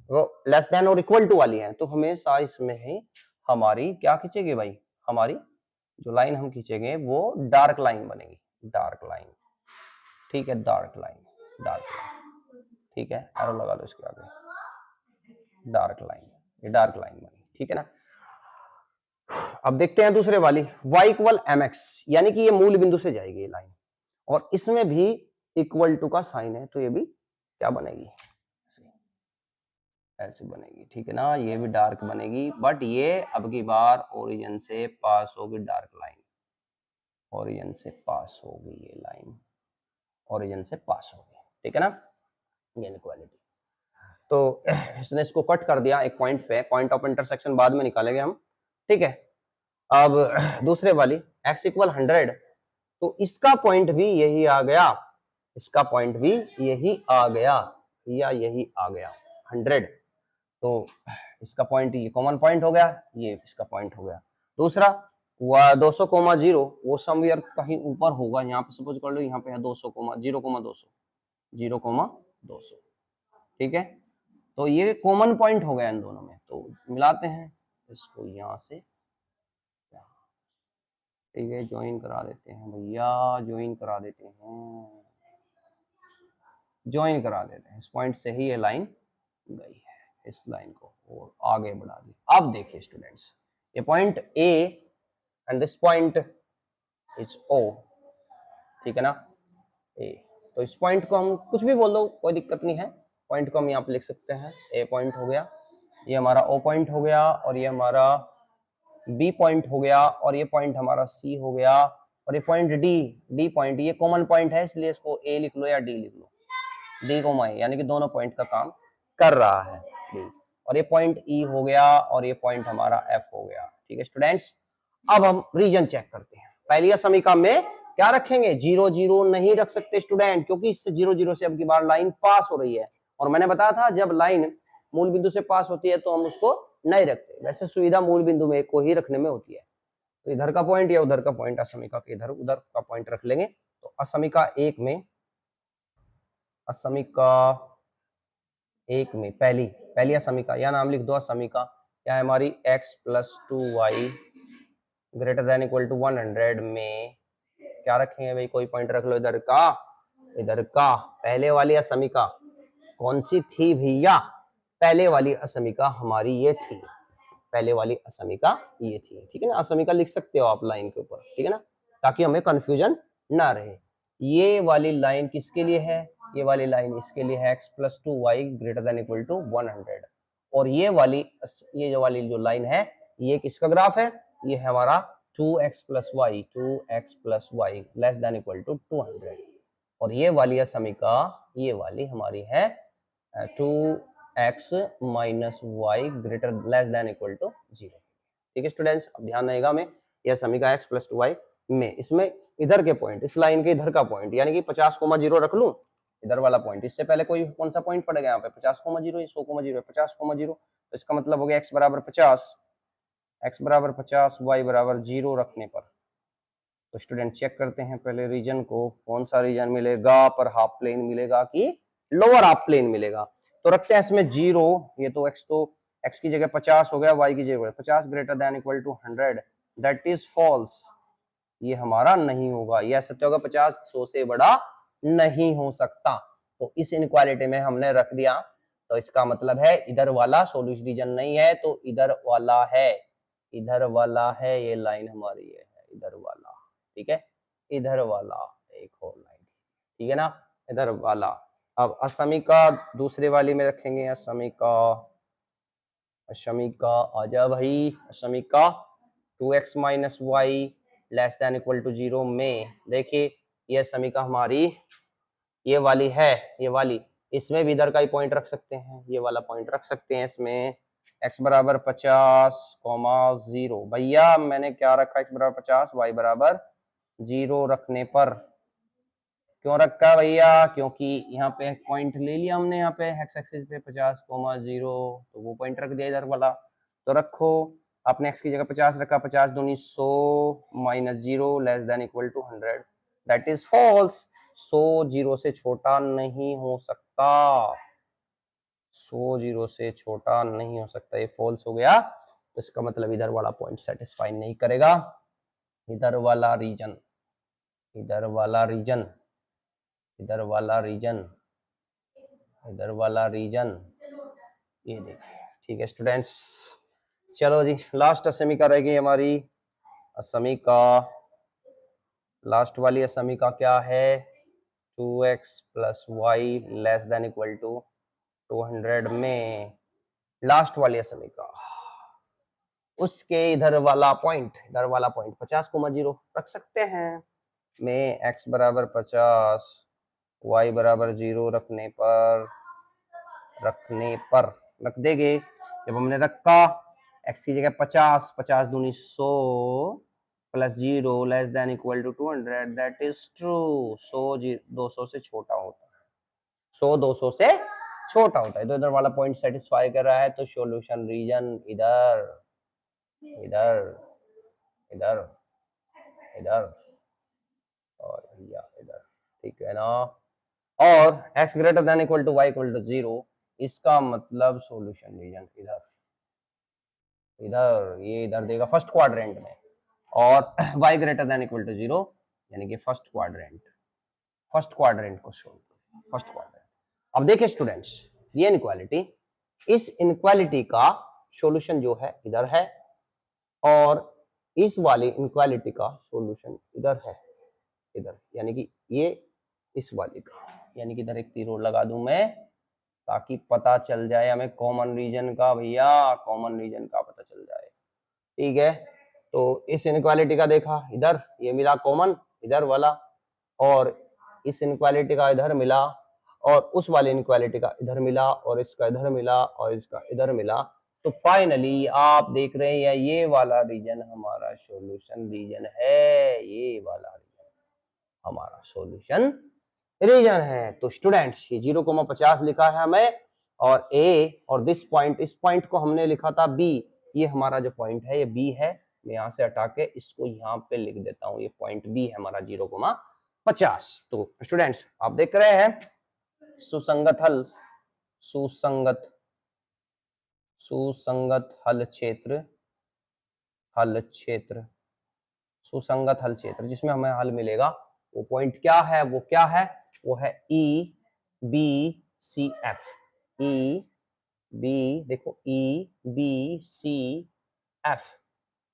वो लेस देन और इक्वल टू वाली है, तो हमेशा इसमें ही हमारी क्या खींचेगी भाई, हमारी जो लाइन हम खींचेंगे वो डार्क लाइन बनेगी, डार्क लाइन। ठीक है, डार्क लाइन, डार्क लाइन। ठीक है, एरो लगा दो इसके आगे, डार्क लाइन, ये डार्क लाइन बनी। ठीक है ना, अब देखते हैं दूसरे वाली y इक्वल mx, यानी कि ये मूल बिंदु से जाएगी ये लाइन, और इसमें भी इक्वल टू का साइन है, तो ये भी क्या बनेगी, ऐसे बनेगी। ठीक है ना, ये भी डार्क बनेगी, बट ये अब की बार ओरिजिन से पास होगी, डार्क लाइन ओरिजिन से पास होगी, ये लाइन ओरिजिन से पास होगी। ठीक है ना, ये इनइक्वालिटी। तो इसने इसको कट कर दिया एक पॉइंट पे, पॉइंट ऑफ इंटरसेक्शन बाद में निकालेंगे हम। ठीक है, अब दूसरे वाली x इक्वल 100, तो इसका पॉइंट भी यही आ गया, इसका पॉइंट भी यही आ गया। या यही आ गया 100। तो इसका पॉइंट ये कॉमन पॉइंट हो गया, ये इसका पॉइंट हो गया। दूसरा 200,0 वो समवेयर कहीं ऊपर होगा, यहाँ पे सपोज कर लो यहाँ पे है 200,0,200 0,200, ठीक है। तो ये कॉमन पॉइंट हो गया इन दोनों में, तो मिलाते हैं इसको यहाँ से, ठीक है, ज्वाइन करा देते हैं भैया, ज्वाइन करा देते हैं, ज्वाइन करा देते हैं। इस पॉइंट से ही ये लाइन गई है, इस लाइन को और आगे बढ़ा दी। अब देखिए स्टूडेंट्स, ये point A and this point is O, ठीक है ना, ए। तो इस पॉइंट को हम कुछ भी बोल दो, कोई दिक्कत नहीं है, पॉइंट को हम यहाँ पे लिख सकते हैं, ए पॉइंट हो गया, ये हमारा ओ पॉइंट हो गया, और ये हमारा बी पॉइंट हो गया, और ये पॉइंट हमारा सी हो गया, और ये पॉइंट डी पॉइंट, ये कॉमन पॉइंट है इसलिए इसको ए लिख लो या डी लिख लो, डी कोमा ए, यानी कि दोनों पॉइंट का काम कर रहा है डी। और ये पॉइंट ई हो गया, और ये पॉइंट हमारा एफ हो गया, ठीक है स्टूडेंट्स। अब हम रीजन चेक करते हैं। पहली समीकरण में क्या रखेंगे, 0 0 नहीं रख सकते स्टूडेंट, क्योंकि इससे 0 0 से अब की बार लाइन पास हो रही है, और मैंने बताया था जब लाइन मूल बिंदु से पास होती है तो हम उसको नहीं रखते, वैसे सुविधा मूल बिंदु में को ही रखने में होती है। तो इधर का पॉइंट या उधर का पॉइंट, असमिका के इधर उधर का पॉइंट रख लेंगे। तो असमिका एक में, असमिका एक में पहली असमिका, या नाम लिख दो असमिका, क्या है हमारी x + 2y > 100 में क्या रखेंगे भाई, कोई पॉइंट रख लो इधर का, इधर का। पहले वाली असमिका कौन सी थी भैया, पहले वाली असमिका हमारी ये थी, पहले वाली असमिका ये थी, ठीक है ना। असमिका लिख सकते हो आप लाइन के ऊपर, ठीक है ना, ताकि हमें कंफ्यूजन ना रहे। ये वाली लाइन किसके लिए है, ये वाली लाइन इसके लिए है, x + 2y > 100। और ये जो वाली जो लाइन है, ये किसका ग्राफ है, ये है हमारा 2x + y <= 200। और ये वाली असमिका, ये वाली हमारी है 2x - y > 0। ठीक है स्टूडेंट्स, अब ध्यान रहेगा में, यह समीकरण x + 2y में, इसमें इधर के पॉइंट, इस लाइन के इधर का पॉइंट, यानी कि 50,0 रख लूं, इधर वाला पॉइंट, इससे पहले कोई कौन सा पॉइंट पड़ेगा यहाँ पे, 50,0, 100,0, 50,0, तो इसका मतलब हो गया x = 50, x = 50, y = 0 रखने पर। तो स्टूडेंट चेक करते हैं पहले रीजन को, कौन सा रीजन मिलेगा, पर हाफ प्लेन मिलेगा कि लोअर हाफ प्लेन मिलेगा। तो रखते हैं इसमें 0, ये तो x की जगह 50 हो गया, y की जगह 50 > 100, दैट इज फॉल्स, ये हमारा नहीं होगा, यह सत्य होगा, 50 100 से बड़ा नहीं हो सकता। तो इस इनक्वालिटी में हमने रख दिया, तो इसका मतलब है इधर वाला सोल्यूशन रीजन नहीं है, तो इधर वाला है, इधर वाला है, ये लाइन हमारी ये है, इधर वाला, ठीक है, इधर वाला एक और लाइन, ठीक है ना, इधर वाला। अब असमिका दूसरे वाली में रखेंगे, असमिका आजा भाई, असमिका 2x - y <= 0 में, देखिए यह समीका हमारी ये वाली है, ये वाली, इसमें भी इधर का ही पॉइंट रख सकते हैं, ये वाला पॉइंट रख सकते हैं इसमें, x = 50, 0। भैया मैंने क्या रखा, x = 50, y = 0 रखने पर, क्यों रखा भैया, क्योंकि यहाँ पे एक पॉइंट ले लिया हमने, यहाँ पे x एक्सिस पे 50, 0, तो वो पॉइंट रख दिया इधर वाला। तो रखो, आपने x की जगह 50 रखा, 50 दूनी 100 - 0 <= 100, दैट इज फॉल्स, 100 0 से छोटा नहीं हो सकता, 100 0 से छोटा नहीं हो सकता, ये फॉल्स हो गया। तो इसका मतलब इधर वाला पॉइंट सेटिस्फाई नहीं करेगा, इधर वाला रीजन, इधर वाला रीजन, इधर वाला रीजन, इधर वाला रीजन, ये देखिए, ठीक है स्टूडेंट्स। चलो जी, लास्ट असमिका रहेगी हमारी, असमिका लास्ट वाली असमिका क्या है, 2x + y <= 200 में, लास्ट वाली असमिका, उसके इधर वाला पॉइंट, 50, 0 रख सकते हैं, में x = 50, y = 0 रखने पर रख देंगे। जब हमने रखा, x की जगह 50, 50 दूनी 100 + 0 <= 200, दैट इज ट्रू, 100 200 से छोटा होता है, 100 200 से छोटा होता है, तो इधर वाला पॉइंट सेटिस्फाई कर रहा है, तो सॉल्यूशन रीजन इधर इधर इधर इधर और भैया इधर, ठीक है ना। और x greater than equal to y equal to 0, इसका मतलब सॉल्यूशन रीजन इधर इधर, ये इधर देगा फर्स्ट क्वाड्रेंट में, और y greater than equal to 0 यानी कि फर्स्ट क्वाड्रेंट को सोल्व, फर्स्ट क्वाड्रेंट। अब देखिए स्टूडेंट्स, ये इनक्वालिटी, इस इनक्वालिटी का सॉल्यूशन जो है इधर है, और इस वाली इनक्वालिटी का सॉल्यूशन इधर है, इधर, यानी कि ये इस वाली का, यानी कि इधर एक तीर और लगा दूं मैं, ताकि पता चल जाए हमें कॉमन रीजन का, भैया कॉमन रीजन का पता चल जाए, ठीक है। तो इस इनक्वालिटी का देखा इधर, ये मिला कॉमन इधर वाला, और इस इनक्वालिटी का इधर मिला, और उस वाले इनक्वालिटी का इधर मिला, और इसका इधर मिला, और इसका इधर मिला, तो फाइनली आप देख रहे हैं ये वाला रीजन हमारा सॉल्यूशन रीजन है, ये वाला रीजन हमारा सॉल्यूशन रीजन है। तो स्टूडेंट्स ये 0,50 लिखा है हमें, और ए और दिस पॉइंट, इस पॉइंट को हमने लिखा था बी, ये हमारा जो पॉइंट है ये बी है, मैं यहाँ से हटा के इसको यहाँ पे लिख देता हूँ, ये पॉइंट बी है हमारा 0,50। तो स्टूडेंट्स आप देख रहे हैं सुसंगत हल, सुसंगत सुसंगत हल क्षेत्र, हल क्षेत्र, सुसंगत हल क्षेत्र जिसमें हमें हल मिलेगा, वो पॉइंट क्या है, वो क्या है, वो है E B C F, E B, देखो E B C F,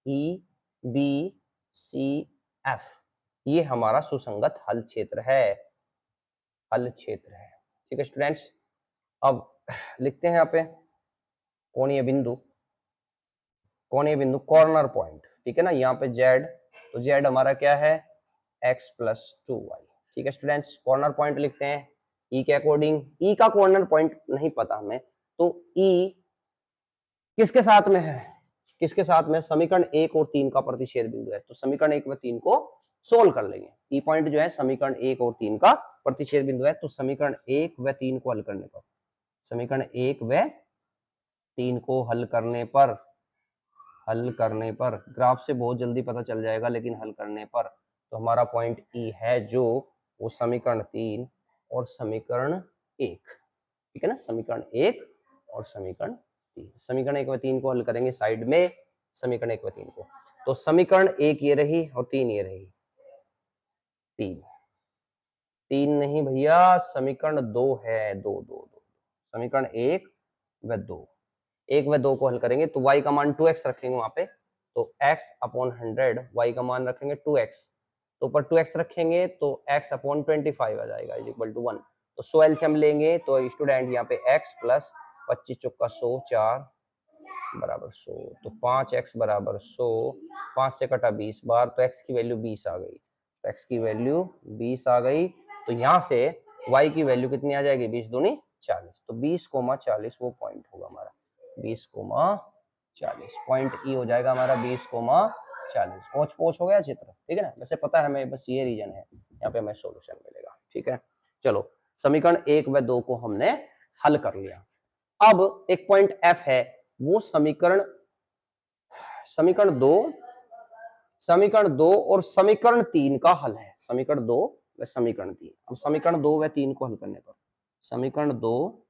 E B C F, ये हमारा सुसंगत हल क्षेत्र है, हल क्षेत्र है, ठीक है स्टूडेंट्स। अब लिखते हैं यहाँ पे कोणीय बिंदु, कोणीय बिंदु कॉर्नर पॉइंट, ठीक है ना, यहाँ पे जेड, तो जेड हमारा क्या है x प्लस 2y, ठीक है स्टूडेंट्स। कॉर्नर पॉइंट लिखते हैं ई के अकॉर्डिंग, ई का कॉर्नर पॉइंट नहीं पता हमें, तो ई किसके साथ में है, किसके साथ में, समीकरण 1 और 3 का प्रतिच्छेद बिंदु है, तो समीकरण 1 व 3 को सोल्व कर लेंगे। ई पॉइंट जो है समीकरण 1 और 3 का प्रतिच्छेद बिंदु है, तो समीकरण 1 व 3 को हल करने पर, समीकरण 1 व 3 को हल करने पर, हल करने पर ग्राफ से बहुत जल्दी पता चल जाएगा, लेकिन हल करने पर तो हमारा पॉइंट ई है जो वो समीकरण 3 और समीकरण 1, ठीक है ना, समीकरण 1 और समीकरण 3, समीकरण 1 व 3 को हल करेंगे साइड में, समीकरण 1 व 3 को, तो समीकरण 1 ये रही और 3 ये रही, 3 नहीं भैया, समीकरण 2 है, 2 समीकरण 1 व 2, 1 व 2 को हल करेंगे तो y का मान 2x रखेंगे वहां पे, तो x अपॉन 100, y का मान रखेंगे 2x, तो ऊपर 2x रखेंगे तो x अपॉन 25 आ जाएगा इज इक्वल टू 1, तो 100 एलसीएम लेंगे तो स्टूडेंट यहाँ पे x प्लस 25 चौका 100, 4 बराबर 100, तो 5x बराबर 100, 5 से कटा 20 बार, तो x की वैल्यू 20 आ गई, तो x की वैल्यू 20 आ गई, तो यहाँ से y की वैल्यू कितनी आ जाएगी, 20 दूनी 40, तो 20,40 वो पॉइंट होगा हमारा, 20,40 पॉइंट ई हो जाएगा हमारा, 20,40 पोच पोच हो गया चित्र, ठीक है ना, वैसे पता है हमें, बस ये रीजन है, यहाँ पे हमें सॉल्यूशन मिलेगा, ठीक है। चलो समीकरण 1 व 2 को हमने हल कर लिया। अब एक पॉइंट एफ है, वो समीकरण, समीकरण 2, समीकरण 2 और समीकरण 3 का हल है, समीकरण 2 व समीकरण 3। अब समीकरण 2 व 3 को हल करने पर, समीकरण 2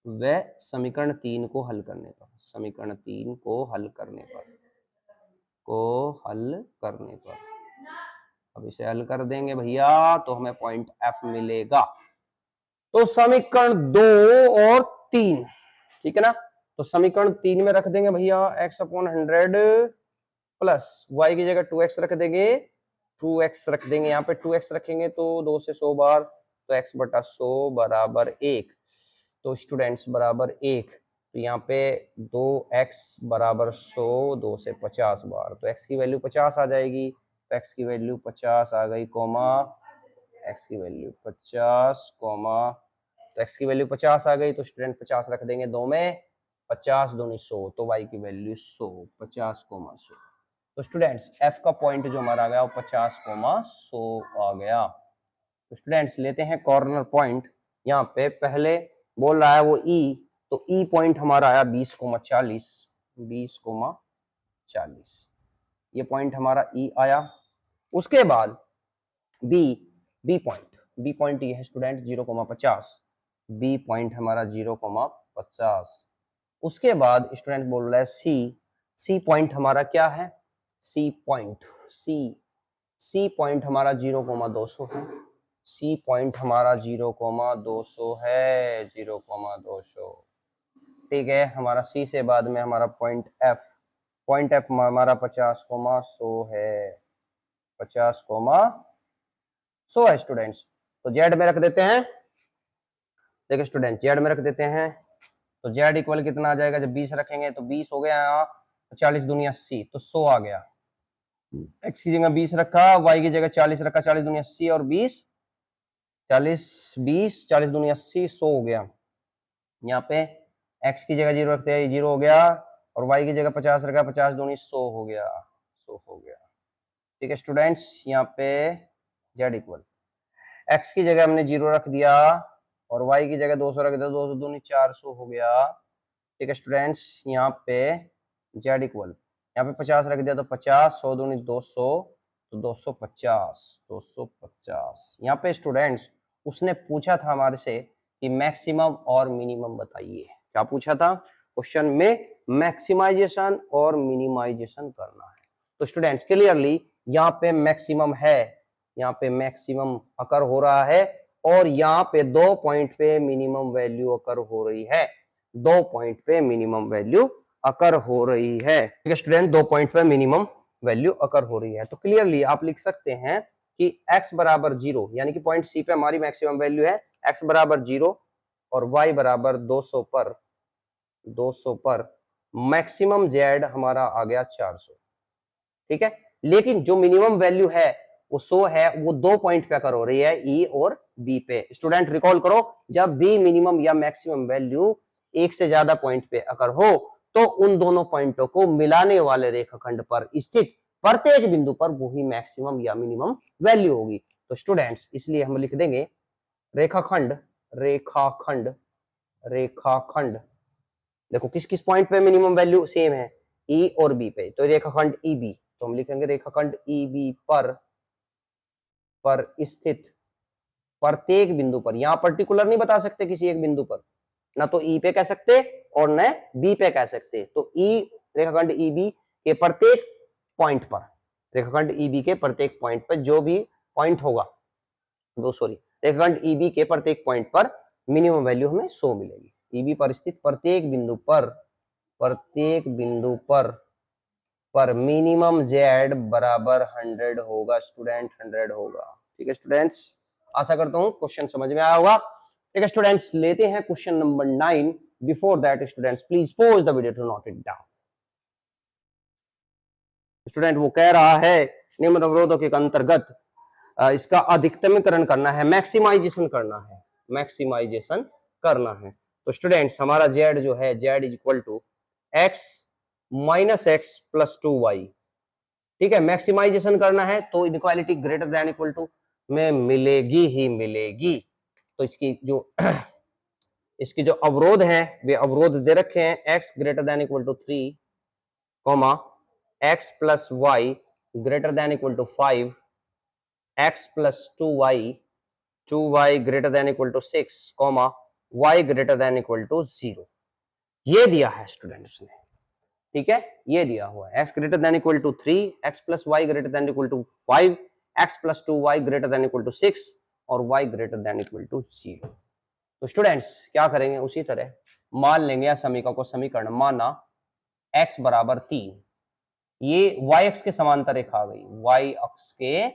व समीकरण 3 को हल करने पर, समीकरण 3 को हल करने पर, को हल करने पर, अब इसे हल कर देंगे भैया तो हमें पॉइंट एफ मिलेगा, तो समीकरण 2 और 3, ठीक है ना, तो समीकरण 3 में रख देंगे भैया x अपॉन 100 प्लस y की जगह 2x रख देंगे, 2x रख देंगे, यहाँ पे 2x रखेंगे तो 2 से 100 बार, तो x बटा 100 बराबर 1, तो स्टूडेंट्स बराबर 1, तो यहाँ पे 2x बराबर 100, 2 से 50 बार, तो x की वैल्यू 50 आ जाएगी, तो x की वैल्यू 50 आ गई, कोमा x की वैल्यू 50 कोमा, तो x की वैल्यू 50 आ गई, तो स्टूडेंट 50 रख देंगे 2 में, 50 दूनी 100, तो y की वैल्यू 100, 50 कोमा 100, तो स्टूडेंट्स f का पॉइंट जो हमारा आ गया वो 50 कोमा 100 आ गया। तो स्टूडेंट्स लेते हैं कॉर्नर पॉइंट, यहाँ पे पहले बोल रहा है वो ई, तो ई पॉइंट हमारा आया 20,40, 20,40, ये पॉइंट हमारा ई आया। उसके बाद बी, बी पॉइंट ये है स्टूडेंट 0,50, बी पॉइंट हमारा 0,50। उसके बाद स्टूडेंट बोल रहा है सी, सी पॉइंट हमारा क्या है, सी पॉइंट, सी पॉइंट हमारा 0,200 है, सी पॉइंट हमारा 0,200 है, 0,200। ठीक है, हमारा सी से बाद में हमारा पॉइंट एफ हमारा 50,100 है, 50,100 है स्टूडेंट्स। तो जेड में रख देते हैं, देखिए स्टूडेंट जेड में रख देते हैं, तो जेड इक्वल कितना आ जाएगा, जब 20 रखेंगे तो 20 हो गया, 40 दूनी 80, तो 100 आ गया। एक्स की जगह 20 रखा, वाई की जगह 40 रखा, 40 दूनी 80 और 20, 40 दूनी 80, 100 हो गया। यहाँ पे एक्स की जगह 0 रखते हैं, 0 हो गया, और वाई की जगह 50 रखा, 50 दूनी 100 हो गया, 100 हो गया। ठीक है स्टूडेंट्स, यहाँ पे जेड इक्वल, एक्स की जगह हमने 0 रख दिया और वाई की जगह 200 रख दिया, 200 दूनी 400 हो गया। ठीक है स्टूडेंट्स, यहाँ पे जेड इक्वल, यहाँ पे 50 रख दिया तो 50, 100 दूनी 200, तो 250, 250। यहाँ पे स्टूडेंट्स उसने पूछा था हमारे से कि मैक्सिमम और मिनिमम बताइए। क्या पूछा था क्वेश्चन में, मैक्सिमाइजेशन और मिनिमाइजेशन करना है। तो स्टूडेंट्स क्लियरली यहाँ पे मैक्सिमम है, यहाँ पे मैक्सिमम अकर हो रहा है, और यहाँ पे 2 पॉइंट पे मिनिमम वैल्यू अकर हो रही है, 2 पॉइंट पे मिनिमम वैल्यू अकर हो रही है। ठीक है स्टूडेंट, 2 पॉइंट पे मिनिमम वैल्यू अकर हो रही है। तो क्लियरली आप लिख सकते हैं कि x बराबर 0, यानी कि पॉइंट सी पे हमारी मैक्सिमम वैल्यू है, x बराबर 0 और y बराबर 200 पर मैक्सिमम z हमारा आ गया 400। ठीक है, लेकिन जो मिनिमम वैल्यू है वो 100 है, वो 2 पॉइंट पे अकर हो रही है, ई और बी पे। स्टूडेंट रिकॉल करो, जब भी मिनिमम या मैक्सिमम वैल्यू एक से ज्यादा पॉइंट पे अकर हो तो उन दोनों पॉइंटों को मिलाने वाले रेखाखंड पर स्थित प्रत्येक बिंदु पर वही मैक्सिमम या मिनिमम वैल्यू होगी। तो स्टूडेंट्स इसलिए हम लिख देंगे रेखाखंड, रेखाखंड, रेखाखंड, देखो किस किस पॉइंट पे मिनिमम वैल्यू सेम है, ई और बी पे, तो रेखाखंड ई बी, तो हम लिखेंगे रेखाखंड ई बी पर स्थित प्रत्येक बिंदु पर, यहां पर्टिकुलर नहीं बता सकते किसी एक बिंदु पर, ना तो ई पे कह सकते और न बी पे कह सकते, तो ई रेखाखंड ई बी के प्रत्येक पॉइंट पर, रेखाखंड ई बी के प्रत्येक पॉइंट पर जो भी पॉइंट होगा, वो सॉरी रेखाखंड ई बी के प्रत्येक पॉइंट पर मिनिमम वैल्यू हमें 100 मिलेगी। ई बी पर स्थित प्रत्येक बिंदु पर, प्रत्येक बिंदु पर मिनिमम जेड बराबर 100 होगा स्टूडेंट, 100 होगा। ठीक है स्टूडेंट्स, आशा करता हूं क्वेश्चन समझ में आया होगा। ठीक है स्टूडेंट्स, लेते हैं question number 9। Before that students please pause the video to note it down. Student वो कह रहा है निम्न अवरोधों के अंतर्गत इसका अधिकतमीकरण करना है, मैक्सिमाइजेशन करना है, मैक्सिमाइजेशन करना है। तो स्टूडेंट्स हमारा जेड जो है, Z is equal to X minus X plus 2y। ठीक है, मैक्सिमाइजेशन करना है तो inequality greater than equal to में मिलेगी ही मिलेगी। तो इसकी जो अवरोध है वे अवरोध दे रखे हैं, x greater than equal to 3, comma x plus Y greater than equal to 5, x plus 2y greater than equal to 6, comma y greater than equal to 0। ये दिया है स्टूडेंट्स ने। ठीक है, ये दिया हुआ है x greater than equal to 3, x plus Y greater than equal to 5, x plus 2y greater than equal to 6 और y greater than equal to 0। तो स्टूडेंट्स क्या करेंगे, उसी तरह मान लेंगे या समीकरण को, समीकरण माना x बराबर 3, ये y अक्ष के समांतर रेखा आ गई, y अक्ष के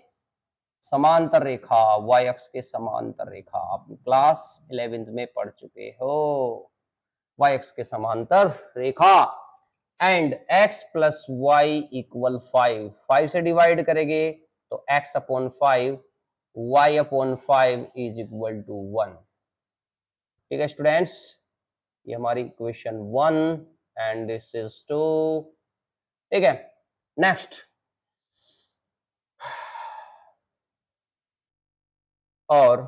समांतर रेखा, y अक्ष के समांतर रेखा आप क्लास 11th में पढ़ चुके हो, y अक्ष के समांतर रेखा, and x plus Y equal 5, 5 से डिवाइड करेंगे तो x upon 5, y upon 5 is equal to 1। ठीक है स्टूडेंट्स, ये हमारी इक्वेशन 1 एंड दिस इज 2। ठीक है, नेक्स्ट और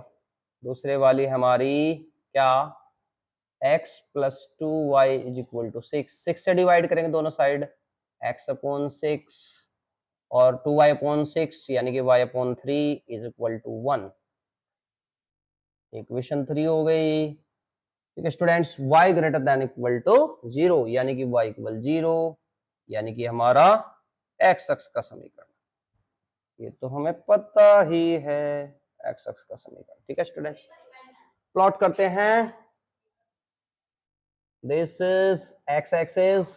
दूसरे वाली हमारी क्या, x plus 2y is equal to 6 से डिवाइड करेंगे दोनों साइड, x अपॉन 6 और 2y अपॉन 6 यानी कि y upon 3 is equal to 1। Equation 3 हो गई। ठीक है students, y greater than equal to 0 यानी कि y इक्वल 0 यानी कि हमारा x अक्ष का समीकरण, ये तो हमें पता ही है, x अक्ष का समीकरण। ठीक है स्टूडेंट्स, प्लॉट करते हैं। This is x axis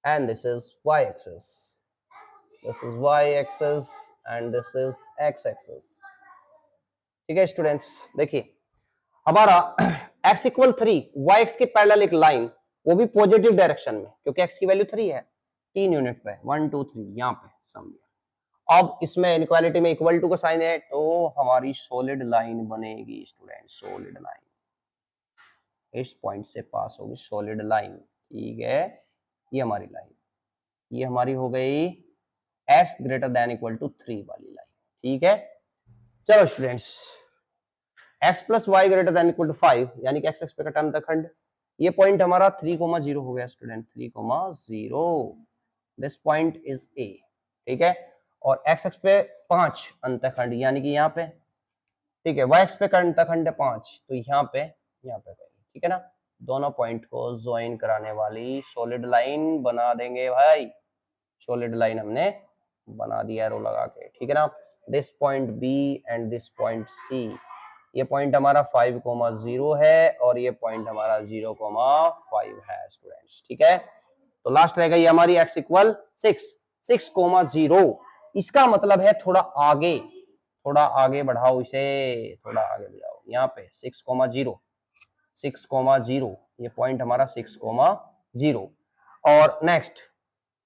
and this is y axis, this is y axis and this is x axis। ठीक है स्टूडेंट्स, देखिए हमारा x इक्वल 3, y एक्स के पैरेलल एक लाइन, वो भी पॉजिटिव डायरेक्शन में, क्योंकि x की वैल्यू 3 है, 3 यूनिट पे 1 2 3 यहाँ पे समझिए। अब इसमें इनइक्वालिटी में इक्वल टू का साइन है, तो हमारी सॉलिड लाइन बनेगी स्टूडेंट, सॉलिड लाइन इस पॉइंट से पास होगी सॉलिड लाइन। ठीक है, ये हमारी लाइन, ये हमारी हो गई x greater than equal to 3 वाली लाइन। ठीक है, चलो students, x plus Y greater than equal to 5 यानी कि x एक्स पे का टर्न खंड, ये पॉइंट हमारा 3,0 हो गया student, 3,0, this point is a। ठीक है, और x एक्स पे 5 अंतखंड यानी कि यहाँ पे। ठीक है, y एक्स पे का अंतखंड है 5, तो यहाँ पे ठीक है ना, दोनों पॉइंट को ज्वाइन कराने वाली सॉलिड लाइन बना देंगे भाई, सॉलिड लाइन हमने बना दिया एरो लगा के। ठीक है ना, this point B and this point C, ये पॉइंट हमारा 5,0 है और ये पॉइंट हमारा 0,5 है स्टूडेंट्स। ठीक है, तो लास्ट रहेगा ये हमारी x इक्वल 6,0। इसका मतलब है थोड़ा आगे बढ़ाओ इसे, थोड़ा आगे बढ़ाओ, यहाँ पे 6,0 ये पॉइंट हमारा 6,0 और नेक्स्ट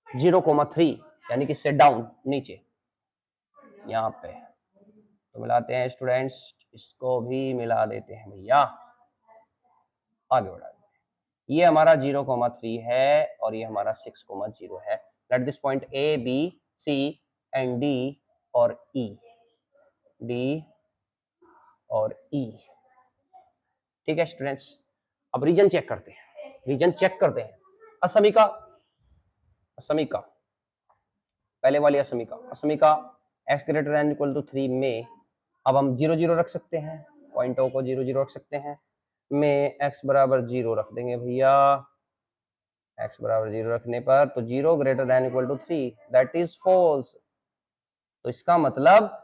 0,3 यानी कि सेट डाउन नीचे यहाँ पे, तो मिलाते हैं स्टूडेंट्स, इसको भी मिला देते हैं भैया, आगे बढ़ा देते हैं। ये हमारा 0,3 है और ये हमारा 6,0 है। Late this point A B C and D और E, ठीक है स्टूडेंट्स, अब रीजन चेक करते हैं, असमिका पहले वाली असमिका x greater than equal to 3 में, अब हम 0 0 रख सकते हैं, पॉइंटों को 0 0 रख सकते हैं, में x बराबर 0 रख देंगे भैया, x बराबर 0 रखने पर तो 0 greater than equal to 3 that is false. तो इसका मतलब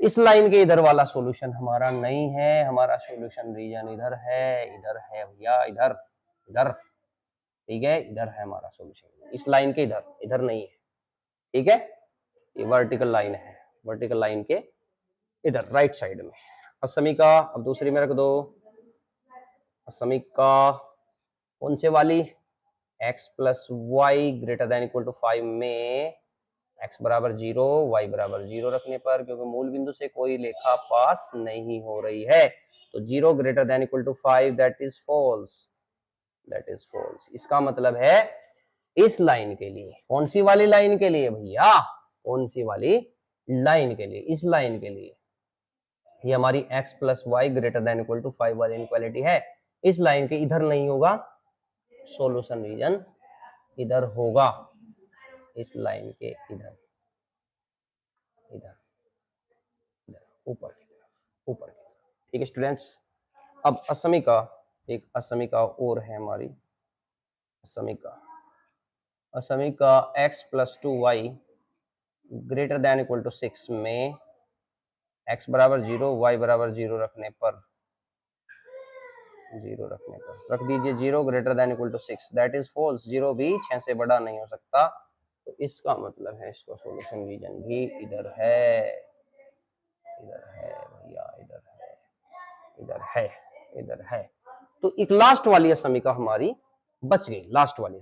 इस लाइन के इधर वाला सॉल्यूशन हमारा नहीं है, हमारा सॉल्यूशन रीजन इधर है भैया, इधर, ठीक है, इधर है हमारा सॉल्यूशन, इस लाइन के इधर नहीं है। ठीक है, ये वर्टिकल लाइन है, वर्टिकल लाइन के इधर राइट साइड में। असमिका अब दूसरी में रख दो, असमिका कौन से वाली, x plus Y greater than equal to 5 में x बराबर 0 y बराबर 0 रखने पर, क्योंकि मूल बिंदु से कोई रेखा पास नहीं हो रही है, तो 0 greater than equal to 5 that is false, इसका मतलब है इस लाइन के लिए, कौन सी वाली लाइन के लिए भैया, कौन सी वाली लाइन के लिए, इस लाइन के लिए, ये हमारी x plus Y greater than equal to 5 वाली इनक्वालिटी है, इस लाइन के इधर नहीं होगा, सॉल्यूशन रीजन इधर होगा, इस लाइन के इधर ऊपर की तरफ। ठीक है स्टूडेंट्स, अब असमिका, एक असमिका और है हमारी, असमिका x plus 2y greater than equal to 6 में x बराबर 0 y बराबर 0 रखने पर रख दीजिए 0 greater than equal to 6 that is false, 0 भी 6 से बड़ा नहीं हो सकता, तो इसका मतलब है इसका सॉल्यूशन रीजन भी इधर है भैया, इधर है। तो एक लास्ट वाली असमिका हमारी बच गई, लास्ट वाली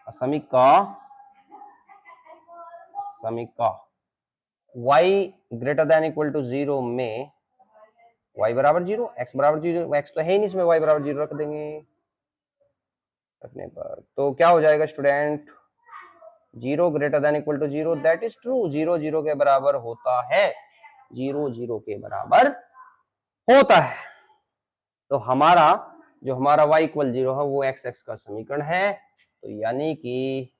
असमिका y greater than equal to 0 में y बराबर 0 x बराबर 0, x तो है ही नहीं इसमें, y बराबर 0 रख देंगे, रखने पर तो क्या हो जाएगा student, 0 greater than equal to 0 that is true, 0 0 के बराबर होता है, 0 0 के बराबर होता है। तो हमारा जो हमारा y इक्वल 0 है वो x x का समीकरण है। तो यानी कि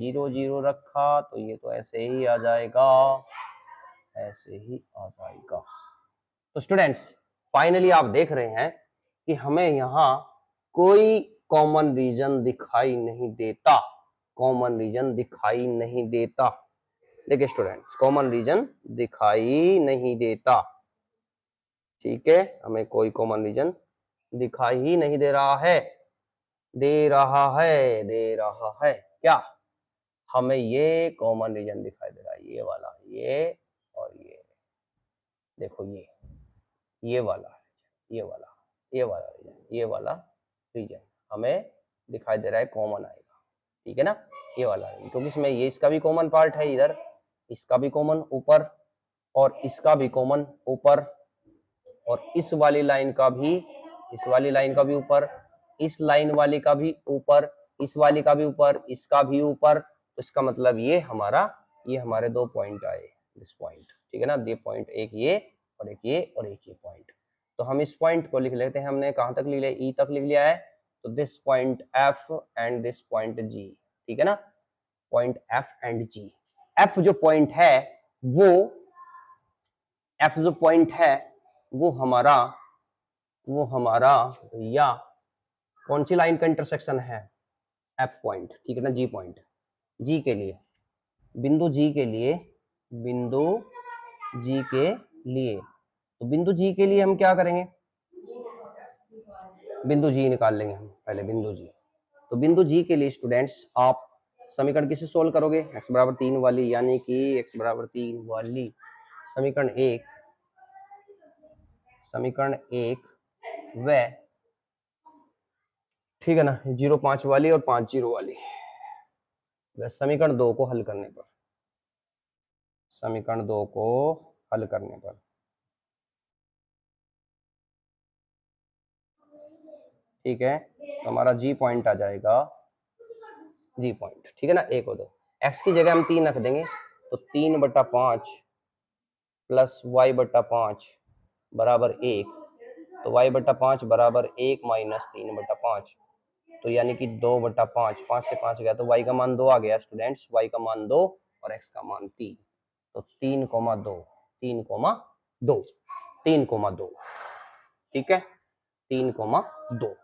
0 0 रखा तो ये तो ऐसे ही आ जाएगा, ऐसे ही आ जाएगा। तो स्टूडेंट्स फाइनली आप देख रहे हैं कि हमें यहाँ कोई कॉमन रीजन दिखाई नहीं देता, कॉमन रीजन दिखाई नहीं देता। देखिए स्टूडेंट्स कॉमन रीजन दिखाई नहीं देता, ठीक है, हमें कोई कॉमन रीजन दिखाई ही नहीं दे रहा है, दे रहा है क्या, हमें ये कॉमन रीजन दिखाई दे रहा है, ये वाला, ये और ये, देखो ये वाला, ये वाला, ये वाला रीजन, ये वाला रीजन हमें दिखाई दे रहा है, कॉमन आएगा, ठीक है ना, ये वाला, क्योंकि इसमें ये इसका भी कॉमन पार्ट है, इधर इसका भी कॉमन ऊपर और इसका भी कॉमन ऊपर और इस वाली लाइन का भी, इस वाली लाइन का भी ऊपर, इस लाइन वाली का भी ऊपर, इस वाली का भी ऊपर, इसका भी ऊपर। तो इसका मतलब ये हमारे दो पॉइंट आए, दिस पॉइंट, ठीक है ना, ये पॉइंट, एक ये और एक ये और एक ये पॉइंट। तो हम इस पॉइंट को लिख लेते हैं, हमने कहां तक लिख लिया, ई तक लिख लिया है। तो this point F and this point G, ठीक है ना, point F and G. F जो पॉइंट है वो, एफ जो पॉइंट है वो हमारा भैया कौन सी लाइन का इंटरसेक्शन है, एफ पॉइंट, ठीक है ना, जी पॉइंट, जी के लिए, बिंदु जी के लिए, बिंदु जी के लिए, तो बिंदु जी के लिए हम क्या करेंगे, बिंदु जी निकाल लेंगे हम पहले, बिंदु जी। तो बिंदु जी के लिए स्टूडेंट्स आप समीकरण किसे सोल्व करोगे, x बराबर 3 वाली, यानी कि x बराबर 3 वाली समीकरण एक व, ठीक है ना, 0 5 वाली और 5 0 वाली, बस समीकरण 2 को हल करने पर, समीकरण 2 को हल करने पर, ठीक है, तो हमारा जी पॉइंट आ जाएगा, जी पॉइंट, ठीक है ना, एक और दो, एक्स की जगह हम 3 रख देंगे, तो 3/5 प्लस y/5 बराबर 1, तो y/5 बराबर 1 माइनस 3/5, तो यानी कि 2/5, 5 से 5 गया तो y का मान 2 आ गया स्टूडेंट्स, y का मान 2 और x का मान 3, तो 3,2, 3,2, 3,2, ठीक है, 3,2,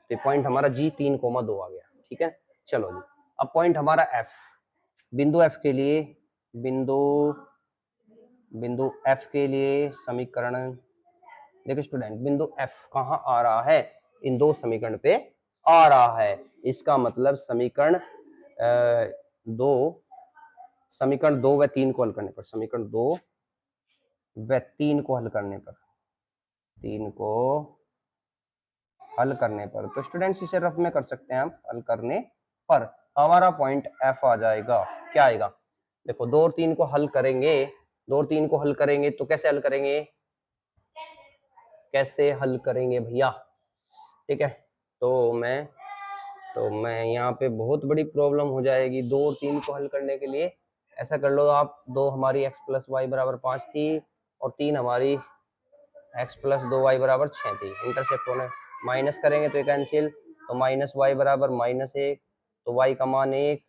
तो पॉइंट हमारा जी 3,2 आ गया, ठीक है। चलो जी, अब पॉइंट हमारा एफ, बिंदु एफ के लिए, बिंदु एफ के लिए समीकरण, देखिए स्टूडेंट बिंदु एफ कहाँ आ रहा है, इन दो समीकरण पे आ रहा है, इसका मतलब समीकरण 2, समीकरण 2 व 3 को हल करने पर, समीकरण 2 व 3 को हल करने पर, 3 को हल करने पर, तो स्टूडेंट्स इसे रफ में कर सकते हैं हम, हल करने पर हमारा पॉइंट एफ आ जाएगा, क्या आएगा, देखो 2 और 3 को हल करेंगे, 2 और 3 को हल करेंगे तो कैसे हल करेंगे, कैसे हल करेंगे भैया, ठीक है, तो मैं यहाँ पे बहुत बड़ी प्रॉब्लम हो जाएगी, 2 और 3 को हल करने के लिए, ऐसा कर लो आप, 2 हमारी x प्लस वाई बराबर 5 थी और 3 हमारी x प्लस 2y बराबर 6 थी, इंटरसेप्ट होने माइनस करेंगे तो ये कैंसिल, तो माइनस वाई बराबर -1, तो y का मान 1,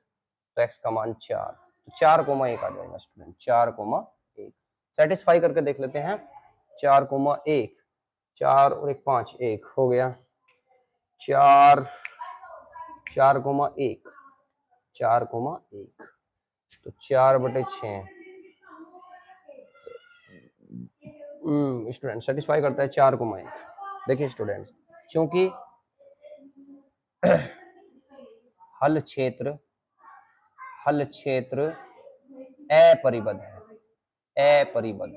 तो x का मान 4, तो 4,1 आ जाएगा स्टूडेंट, 4,1 सेटिस्फाई करके देख लेते हैं, 4,1, 4 और 1 5, 1 हो गया, 4, 4,1, 4,1, तो 4/6 स्टूडेंट सेटिस्फाई करता है 4,1। देखिए स्टूडेंट, क्योंकि हल क्षेत्र अपरिबद्ध है, अपरिबद्ध,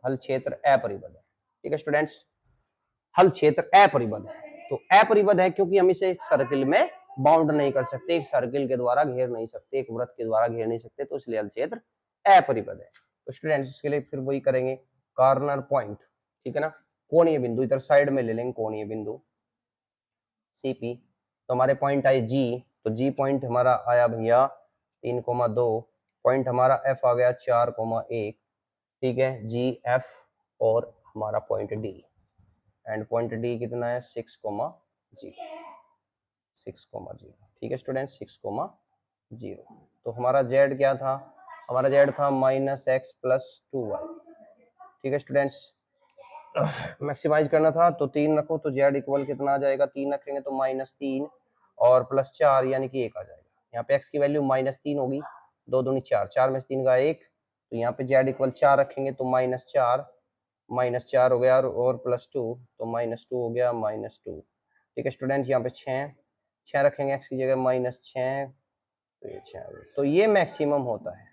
हल क्षेत्र अपरिबद्ध है, ठीक है स्टूडेंट्स, हल क्षेत्र अपरिबद्ध है, तो अपरिबद्ध है क्योंकि हम इसे एक सर्किल में बाउंड नहीं कर सकते, एक सर्किल के द्वारा घेर नहीं सकते, एक वृत्त के द्वारा घेर नहीं सकते, तो इसलिए हल क्षेत्र अपरिबद्ध है। तो स्टूडेंट्स इसके लिए फिर वही करेंगे, कॉर्नर पॉइंट, ठीक है ना, कोणीय बिंदु, इधर साइड में ले लेंगे कोणीय बिंदु सीपी, तो हमारे पॉइंट आए जी, तो जी पॉइंट हमारा आया भैया 3,2, पॉइंट हमारा एफ आ गया 4,1, ठीक है, जी एफ और हमारा point D, and point D कितना है 6,0, 6,0। ठीक है स्टूडेंट्स, 6,0। तो हमारा जेड क्या था, हमारा जेड था -x+2y। ठीक है स्टूडेंट्स, मैक्सिमाइज करना था तो 3 रखो तो जेड इक्वल कितना आ जाएगा, 3 रखेंगे तो -3 और +4 यानी कि 1 आ जाएगा। यहाँ पे x की वैल्यू -3 होगी, 2 दूनी 4, 4 में से 3 का 1, तो यहाँ पे जेड इक्वल 4 रखेंगे तो -4 हो गया और +2 तो -2 हो गया, -2। ठीक है स्टूडेंट्स, यहाँ पे 6 रखेंगे x की जगह -6 तो ये 6। तो ये मैक्सिमम होता है,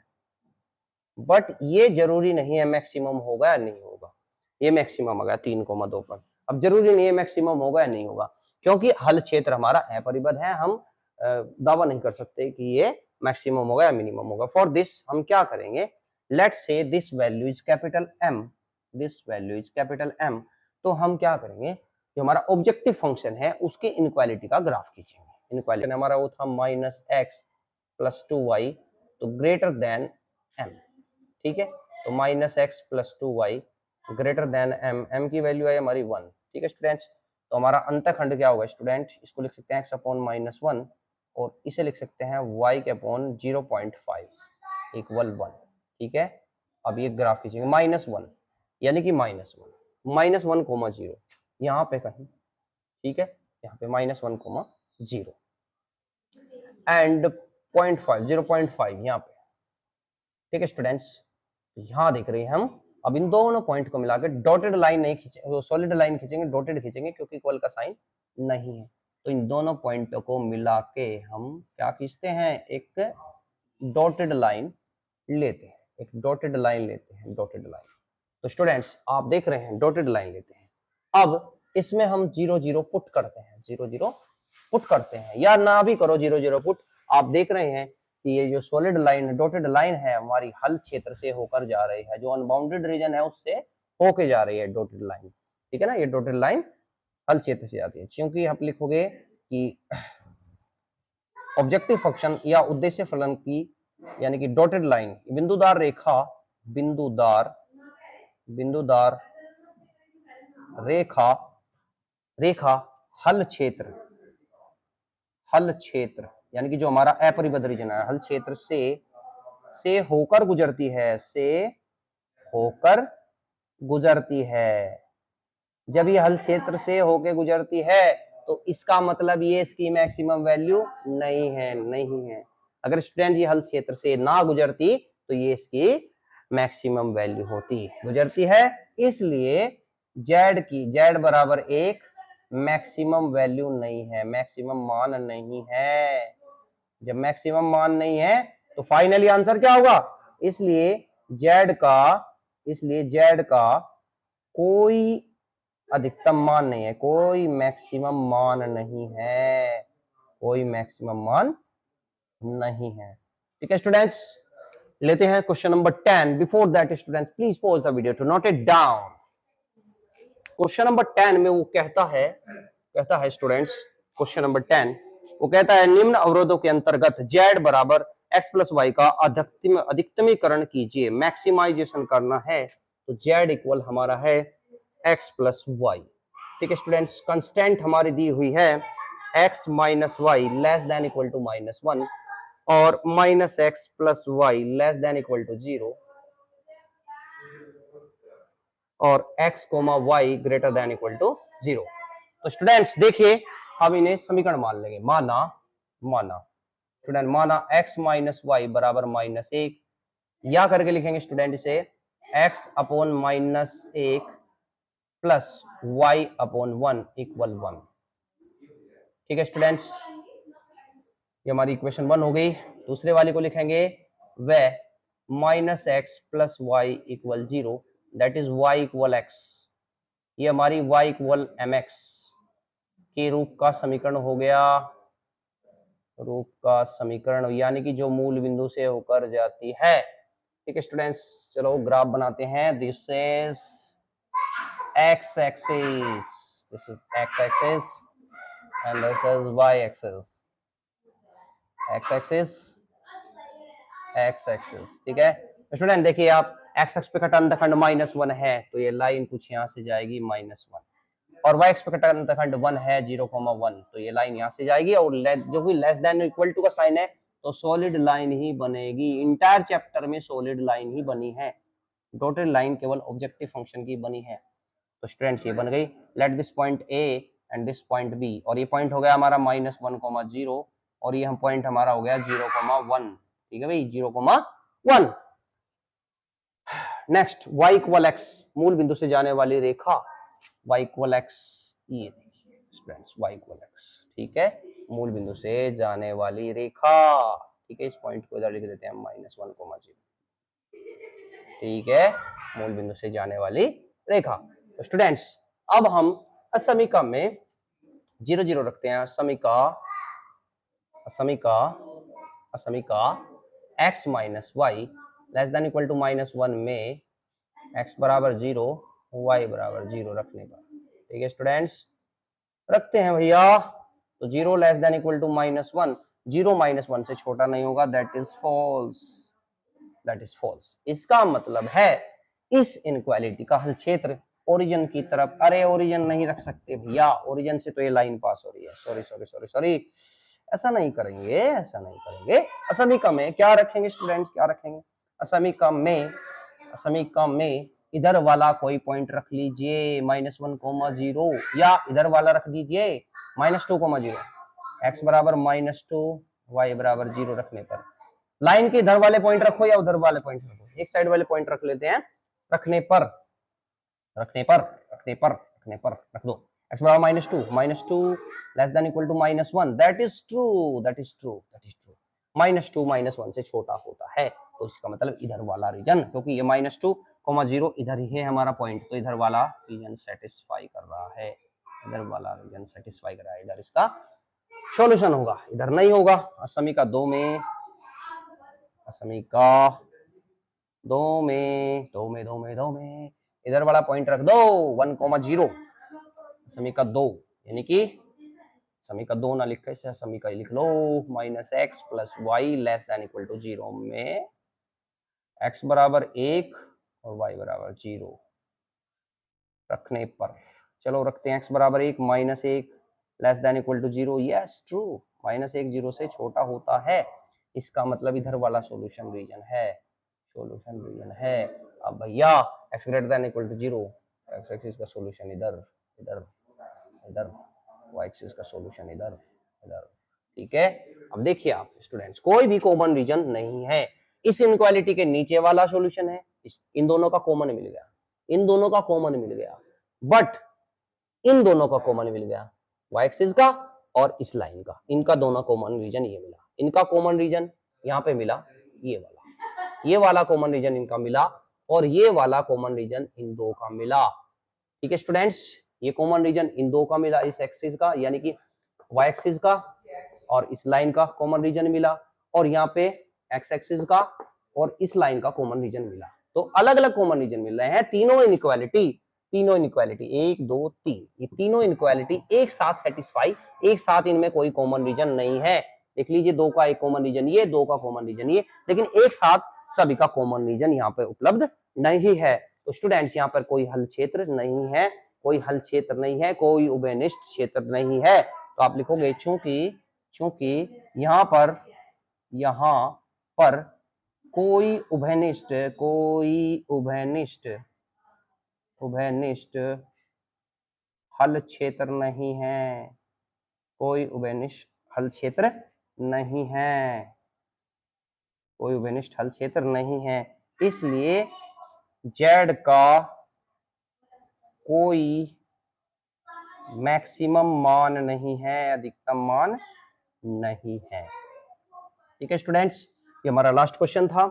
बट ये जरूरी नहीं है मैक्सिमम होगा या नहीं होगा। ये मैक्सिमम आ गया 3,2 पर। अब जरूरी नहीं है मैक्सिमम होगा या नहीं होगा, क्योंकि हल क्षेत्र हमारा अपरिबद्ध है, हम दावा नहीं कर सकते कि ये मैक्सिमम होगा या मिनिमम होगा। फॉर दिस हम क्या करेंगे, let's say this value is capital M, this value is capital M। तो हम क्या करेंगे, जो हमारा ऑब्जेक्टिव फंक्शन है उसके इनक्वालिटी का ग्राफ खींचेंगे। इनक्वालिटी हमारा वो था -x+2y तो ग्रेटर देन M। ठीक है, तो -x+2y greater than m, m की वैल्यू है हमारी 1। ठीक है स्टूडेंट्स, तो हमारा अंतःखंड क्या होगा स्टूडेंट, इसको लिख सकते हैं x/-1 और इसे लिख सकते हैं y/0.5 इक्वल 1। ठीक है, अब ये ग्राफ खींचेंगे -1 यानी कि -1, यहाँ पे कहीं। ठीक है, यहाँ पे -1, 0 एंड 0.5 यहाँ पे। ठीक है स्टूडेंट्स, यहाँ देख रहे हैं हम, अब इन दोनों पॉइंट को मिलाकर डॉटेड लाइन नहीं खींचेंगे, सॉलिड लाइन खींचेंगे, डॉटेड खींचेंगे क्योंकि इक्वल का साइन नहीं है। तो इन दोनों पॉइंटों को मिला के हम क्या खींचते हैं, एक डॉटेड लाइन लेते हैं, एक डॉटेड लाइन लेते हैं, डॉटेड लाइन। तो स्टूडेंट्स आप देख रहे हैं डॉटेड लाइन लेते हैं। अब इसमें हम 0 0 पुट करते हैं, 0 0 पुट करते हैं, या ना भी करो 0 0 पुट। आप देख रहे हैं कि ये जो सॉलिड लाइन डॉटेड लाइन है हमारी हल क्षेत्र से होकर जा रही है, जो अनबाउंडेड रीजन है उससे होके जा रही है डॉटेड लाइन। ठीक है ना, ये डॉटेड लाइन हल क्षेत्र से जाती है। क्योंकि आप लिखोगे कि ऑब्जेक्टिव फंक्शन या उद्देश्य फलन की यानी कि डॉटेड लाइन, बिंदुदार रेखा, बिंदुदार बिंदुदार रेखा रेखा हल क्षेत्र, हल क्षेत्र यानी कि जो हमारा अपरिबद्ध रीजन है हल क्षेत्र से होकर गुजरती है, से होकर गुजरती है। जब ये हल क्षेत्र से होकर गुजरती है तो इसका मतलब ये इसकी मैक्सिमम वैल्यू नहीं है, नहीं है। अगर स्टूडेंट ये हल क्षेत्र से ना गुजरती तो ये इसकी मैक्सिमम वैल्यू होती, गुजरती है, इसलिए जेड की जेड बराबर 1 मैक्सिमम वैल्यू नहीं है, मैक्सिमम मान नहीं है। जब मैक्सिमम मान नहीं है तो फाइनली आंसर क्या होगा, इसलिए जेड का कोई अधिकतम मान नहीं है, कोई मैक्सिमम मान नहीं है, कोई मैक्सिमम मान नहीं है। ठीक है स्टूडेंट्स, लेते हैं question number 10। Before that students please pause the video to note it down. Question number 10 में वो कहता है स्टूडेंट्स, क्वेश्चन नंबर 10 वो कहता है निम्न अवरोधों के अंतर्गत z बराबर x+y का अधिकतमीकरण कीजिए, मैक्सिमाइजेशन करना है। तो z इक्वल हमारा है x+y। ठीक है स्टूडेंट्स, कांस्टेंट हमारी दी हुई है x - y less than equal to -1 और -x+y less than equal to 0 और x, y greater than equal to 0। तो स्टूडेंट्स देखिए, हम इन्हें समीकरण मान लेंगे। माना स्टूडेंट माना x - y बराबर -1, या करके लिखेंगे स्टूडेंट इसे x/-1 प्लस y/1 इक्वल 1। ठीक है स्टूडेंट्स, ये हमारी इक्वेशन 1 हो गई। दूसरे वाले को लिखेंगे व -x+y equal 0, that is y equal x। ये हमारी y इक्वल mx के रूप का समीकरण हो गया, रूप का समीकरण, यानी कि जो मूल बिंदु से होकर जाती है। ठीक है स्टूडेंट्स, चलो ग्राफ बनाते हैं। This is x axis, this is x axis and this is y axis, x axis, x axis. ठीक है स्टूडेंट, देखिए आप x एक्स पे का अंतःखंड -1 है तो ये लाइन कुछ यहां से जाएगी -1, और y एक्स का अंतखंड 1 है 0,1, तो ये लाइन यहाँ से जाएगी और जो भी लेस देन इक्वल टू का साइन है तो सॉलिड लाइन ही बनेगी। इंटायर चैप्टर में सॉलिड लाइन ही बनी है, डॉटेड लाइन केवल ऑब्जेक्टिव फंक्शन की बनी है। तो स्टूडेंट्स ये बन गई, let this point A and this point B, और ये पॉइंट हो गया हमारा -1,0 और ये हम पॉइंट हमारा हो गया 0,1। ठीक है भाई, 0,1। नेक्स्ट y इक्वल x, मूल बिंदु से जाने वाली रेखा y इक्वल x, ये देखिए स्टूडेंट्स y इक्वल x, ठीक है, मूल बिंदु से जाने वाली रेखा। ठीक है, इस पॉइंट को इधर लिख देते हैं -1,0, ठीक है, मूल बिंदु से जाने वाली रेखा। तो स्टूडेंट्स अब हम असमीका में 0 0 रखते हैं। असमीका x minus y less than equal to -1 में x बराबर 0 y बराबर 0 रखने पर। ठीक है स्टूडेंट्स, रखते हैं भैया। तो 0 लेस देन इक्वल टू -1, 0 -1 से छोटा नहीं होगा, that is false, that is false. इसका मतलब है इस इनक्वालिटी का हल क्षेत्र ओरिजिन की तरफ, अरे ओरिजिन नहीं रख सकते भैया, ओरिजिन से तो ये लाइन पास हो रही है, सॉरी सॉरी सॉरी सॉरी, ऐसा नहीं करेंगे, ऐसा नहीं करेंगे। असमीका में क्या रखेंगे स्टूडेंट्स, क्या रखेंगे असमीका में इधर वाला कोई पॉइंट रख लीजिए -1,0 या इधर वाला रख दीजिए -2,0, x बराबर -2 y बराबर 0 रखने पर लाइन के इधर वाले पॉइंट रखो या उधर वाले पॉइंट रखो, एक साइड वाले पॉइंट रख लेते हैं, रखने पर रख दो। x बराबर -2 less than equal to -1, that is true, that is true, that is true. -2 -1 से छोटा होता है, तो इसका मतलब इधर वाला रीजन, क्योंकि ये -2,0 इधर ही है हमारा पॉइंट, तो इधर वाला रीजन सेटिस्फाई कर रहा है, इधर वाला रीजन सेटिस्फाई कर रहा है, इधर इसका सॉल्यूशन होगा, इधर नहीं होगा। असमीका 2 में इधर वाला पॉइंट रख दो 1,0, समीका 2, यानी कि समीका 2 ना लिख के इसे समीका लिख लो -x + y less than equal to 0 में x बराबर 1 और y बराबर 0 रखने पर, चलो रखते हैं x बराबर 1 -1 less than equal to 0, yes true, -1 0 से छोटा होता है, इसका मतलब इधर वाला सॉल्यूशन रीजन है, सॉल्यूशन रीजन है। अब भैया x greater than equal to 0, x axis का सॉल्यूशन इधर इधर इधर, y एक्सिस का सॉल्यूशन इधर इधर, ठीक है। अब देखिए आप स्टूडेंट्स, कोई भी कॉमन रीजन नहीं है, इस इनक्वालिटी के नीचे वाला सॉल्यूशन है, इन दोनों का कॉमन मिल गया, इन दोनों का कॉमन मिल गया, बट इन दोनों का कॉमन मिल गया, y एक्सिस का और इस लाइन का, इनका दोनों कॉमन रीजन ये मिला, इनका कॉमन रीजन यहाँ पे मिला, ये वाला कॉमन रीजन इनका मिला, और ये वाला कॉमन रीजन इन दो का मिला। ठीक है स्टूडेंट्स, ये कॉमन रीजन इन दो का मिला, इस एक्सिस का यानी कि y एक्सिस का और इस लाइन का कॉमन रीजन मिला, और यहाँ पे x एक्सिस का और इस लाइन का कॉमन रीजन मिला। तो अलग अलग कॉमन रीजन मिल रहे हैं, तीनों इनइक्वालिटी 1 2 3, ये तीनों इनइक्वालिटी एक साथ सेटिस्फाई, एक साथ इनमें कोई कॉमन रीजन नहीं है। देख लीजिए, 2 का एक कॉमन रीजन ये, 2 का कॉमन रीजन ये, लेकिन एक साथ सभी का कॉमन रीजन यहाँ पे उपलब्ध नहीं है। तो स्टूडेंट्स यहाँ पर कोई हल क्षेत्र नहीं है, कोई हल क्षेत्र नहीं है, कोई उभयनिष्ठ क्षेत्र नहीं है। तो आप लिखोगे चूंकि यहाँ पर कोई उभयनिष्ठ हल क्षेत्र नहीं है, कोई उभयनिष्ठ हल क्षेत्र नहीं है, कोई उभयनिष्ठ हल क्षेत्र नहीं है, इसलिए z का कोई मैक्सिमम मान नहीं है, अधिकतम मान नहीं है। ठीक है स्टूडेंट्स, ये हमारा लास्ट क्वेश्चन था।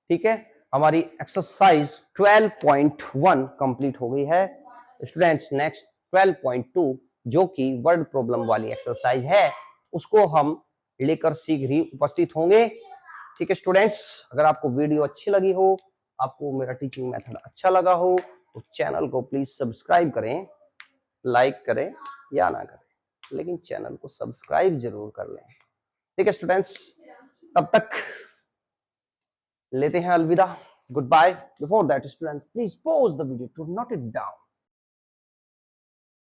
ठीक है, हमारी एक्सरसाइज 12.1 कंप्लीट हो गई है स्टूडेंट्स। नेक्स्ट 12.2 जो कि वर्ड प्रॉब्लम वाली एक्सरसाइज है, उसको हम लेकर शीघ्र ही उपस्थित होंगे। ठीक है स्टूडेंट्स, अगर आपको वीडियो अच्छी लगी हो, आपको मेरा टीचिंग मेथड अच्छा लगा हो, तो चैनल को प्लीज सब्सक्राइब करें, लाइक करें या ना करें, लेकिन चैनल को सब्सक्राइब जरूर कर लें। ठीक है स्टूडेंट्स, तब तक लेते हैं अलविदा, good bye. Before that student please pause the video to note it down.